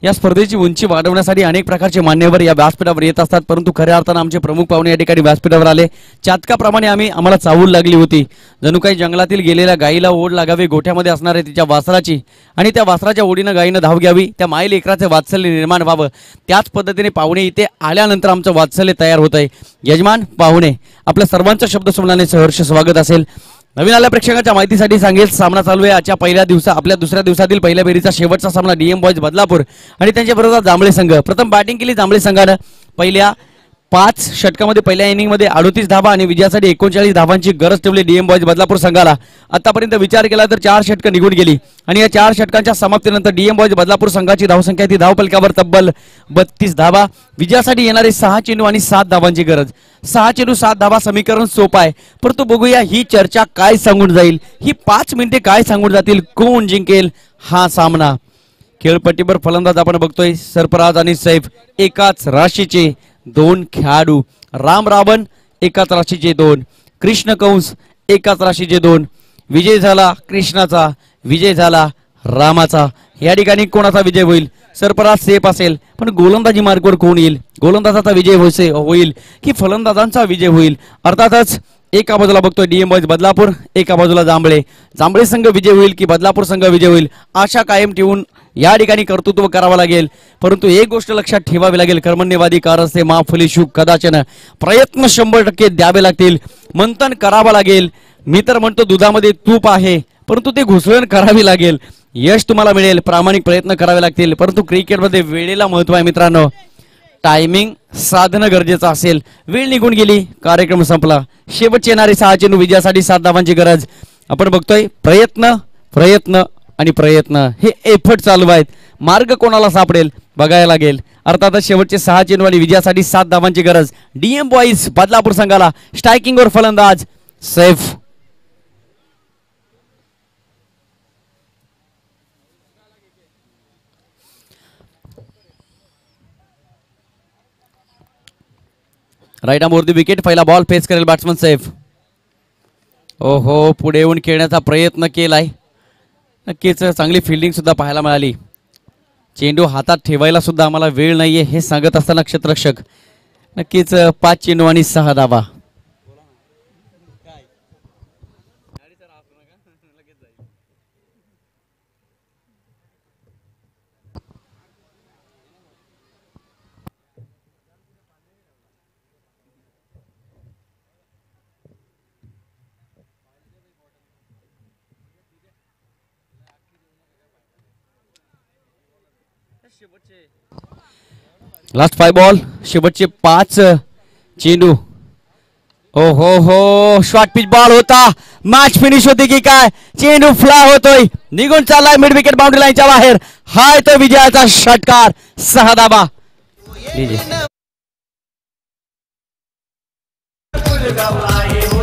या स्पर्धेची उंची वाढवण्यासाठी अनेक प्रकारचे मान्यवर या व्यासपीठावर येत असतात परंतु खऱ्या अर्थानं आमचे प्रमुख पाहुणे या ठिकाणी व्यासपीठावर आले चातकाप्रमाणे आम्हाला चावूल लागली होती जणू काही जंगलातील गेलेल्या गायीला ओढ लागावी गोठ्यामध्ये असणाऱ्या तिच्या वासराची आणि त्या वासराच्या ओढीनं गायीनं धाव घ्यावी त्या माई लेकराचे वात्सल्य निर्माण व्हावं त्याच पद्धतीने पाहुणे इथे आल्यानंतर आमचं वात्सल्य तयार होत आहे यजमान पाहुणे आपल्या सर्वांचं शब्द सुमनाने सहर्ष स्वागत असेल नवीन आल्या प्रेक्षकांच्या माहितीसाठी सांगेल सामना चालू आहे आजच्या आपल्या दुसऱ्या दिवसातील पहिल्या फेरीचा शेवटचा सामना डीएम बॉयज बदलापूर आणि त्यांच्या विरोधात जांभळे संघ प्रथम बॅटिंग केली जांभळे संघानं पहिल्या 5 षटकामध्ये पहिल्या इनिंगमध्ये 38 धावा आणि विजयासाठी 39 धावांची गरज ठेवली डीएम बॉयज बदलापूर संघाला आतापर्यंत विचार केला तर 4 षटकं निघून गेली आणि या 4 षटकांच्या समाप्तीनंतर डीएम बॉयज बदलापूर संघाची धावसंख्या ती धावफलकावर तब्बल 32 धावा विजयासाठी येणारे 6 चेंडू आणि 7 धावांची गरज 6 चेंडू 7 धावा समीकरण सोपं आहे परंतु बघूया ही चर्चा काय सांगून जाईल ही 5 मिनिटे काय सांगून जातील कोण जिंकेल हा सामना खेळपट्टीवर फलंदाज आपण बघतोय सरफराज आणि सैफ एकाच राशीचे 2 खेळाडू राम रावण एकाच राशीचे 2 कृष्ण कंस एकाच राशीचे 2 विजय झाला कृष्णाचा विजय झाला रामाचा या ठिकाणी कोणाचा विजय होईल सरफराज सेफ असेल पण गोलंदाजी मार्गावर कोण येईल गोलंदाजाचा विजय होईल की फलंदाजांचा विजय होईल अर्थातच एका बाजूला बघतोय डीएम बॉईज बदलापूर, एका बाजूला जांभळे संघ विजय होईल की बदलापूर संघ विजय होईल, आशा कायम ठेवून या ठिकाणी कर्तृत्व करावं लागेल. परंतु एक गोष्ट लक्षात ठेवावी लागेल, कर्मण्यवादी कारस्ते माफुली शुक कदाचन, प्रयत्न 100% द्यावे लागतील, मंथन करावं लागेल. मी तर म्हणतो दुधामध्ये तूप आहे, परंतु ते घुसळण करावी लागेल. यश तुम्हाला मिळेल, प्रामाणिक प्रयत्न करावे लागतील. परंतु क्रिकेटमध्ये वेळेला महत्व आहे मित्रांनो, टायमिंग साधणं गरजेचं असेल. वेळ निघून गेली, कार्यक्रम संपला. शेवटचे येणारे 6 चेंडू विजयासाठी 7 धावांची गरज. आपण बघतोय प्रयत्न प्रयत्न आणि प्रयत्न, हे एफर्ट चालू आहेत. मार्ग कोणाला सापडेल बघायला लागेल. अर्थातच शेवटचे 6 चेंडू आणि विजयासाठी 7 धावांची गरज. डीएम बॉईज बदलापूर संघाला स्ट्रायकिंग वर फलंदाज Saif. Right arm over the wicket. पहिला बॉल फेस करेल बॅट्समन सैफ. ओहो, पुढे येऊन खेळण्याचा प्रयत्न केलाय. नक्कीच चांगली फिल्डिंग सुद्धा पाहायला मिळाली. चेंडू हातात ठेवायला सुद्धा आम्हाला वेळ नाहीये हे सांगत असताना क्षेत्ररक्षक. नक्कीच 5 चेंडू आणि 6 धावा. लास्ट 5 बॉल, शेवटचे 5 चेंडू. ओ हो, शॉर्ट पिच बॉल होता. मॅच फिनिश होती की काय? चेंडू फ्लाय होतोय, निघून चाललाय मिड विकेट बाउंड्री लाईनच्या बाहेर. हाय तो विजयाचा षटकार, 6 धावा. गुलगाव आहे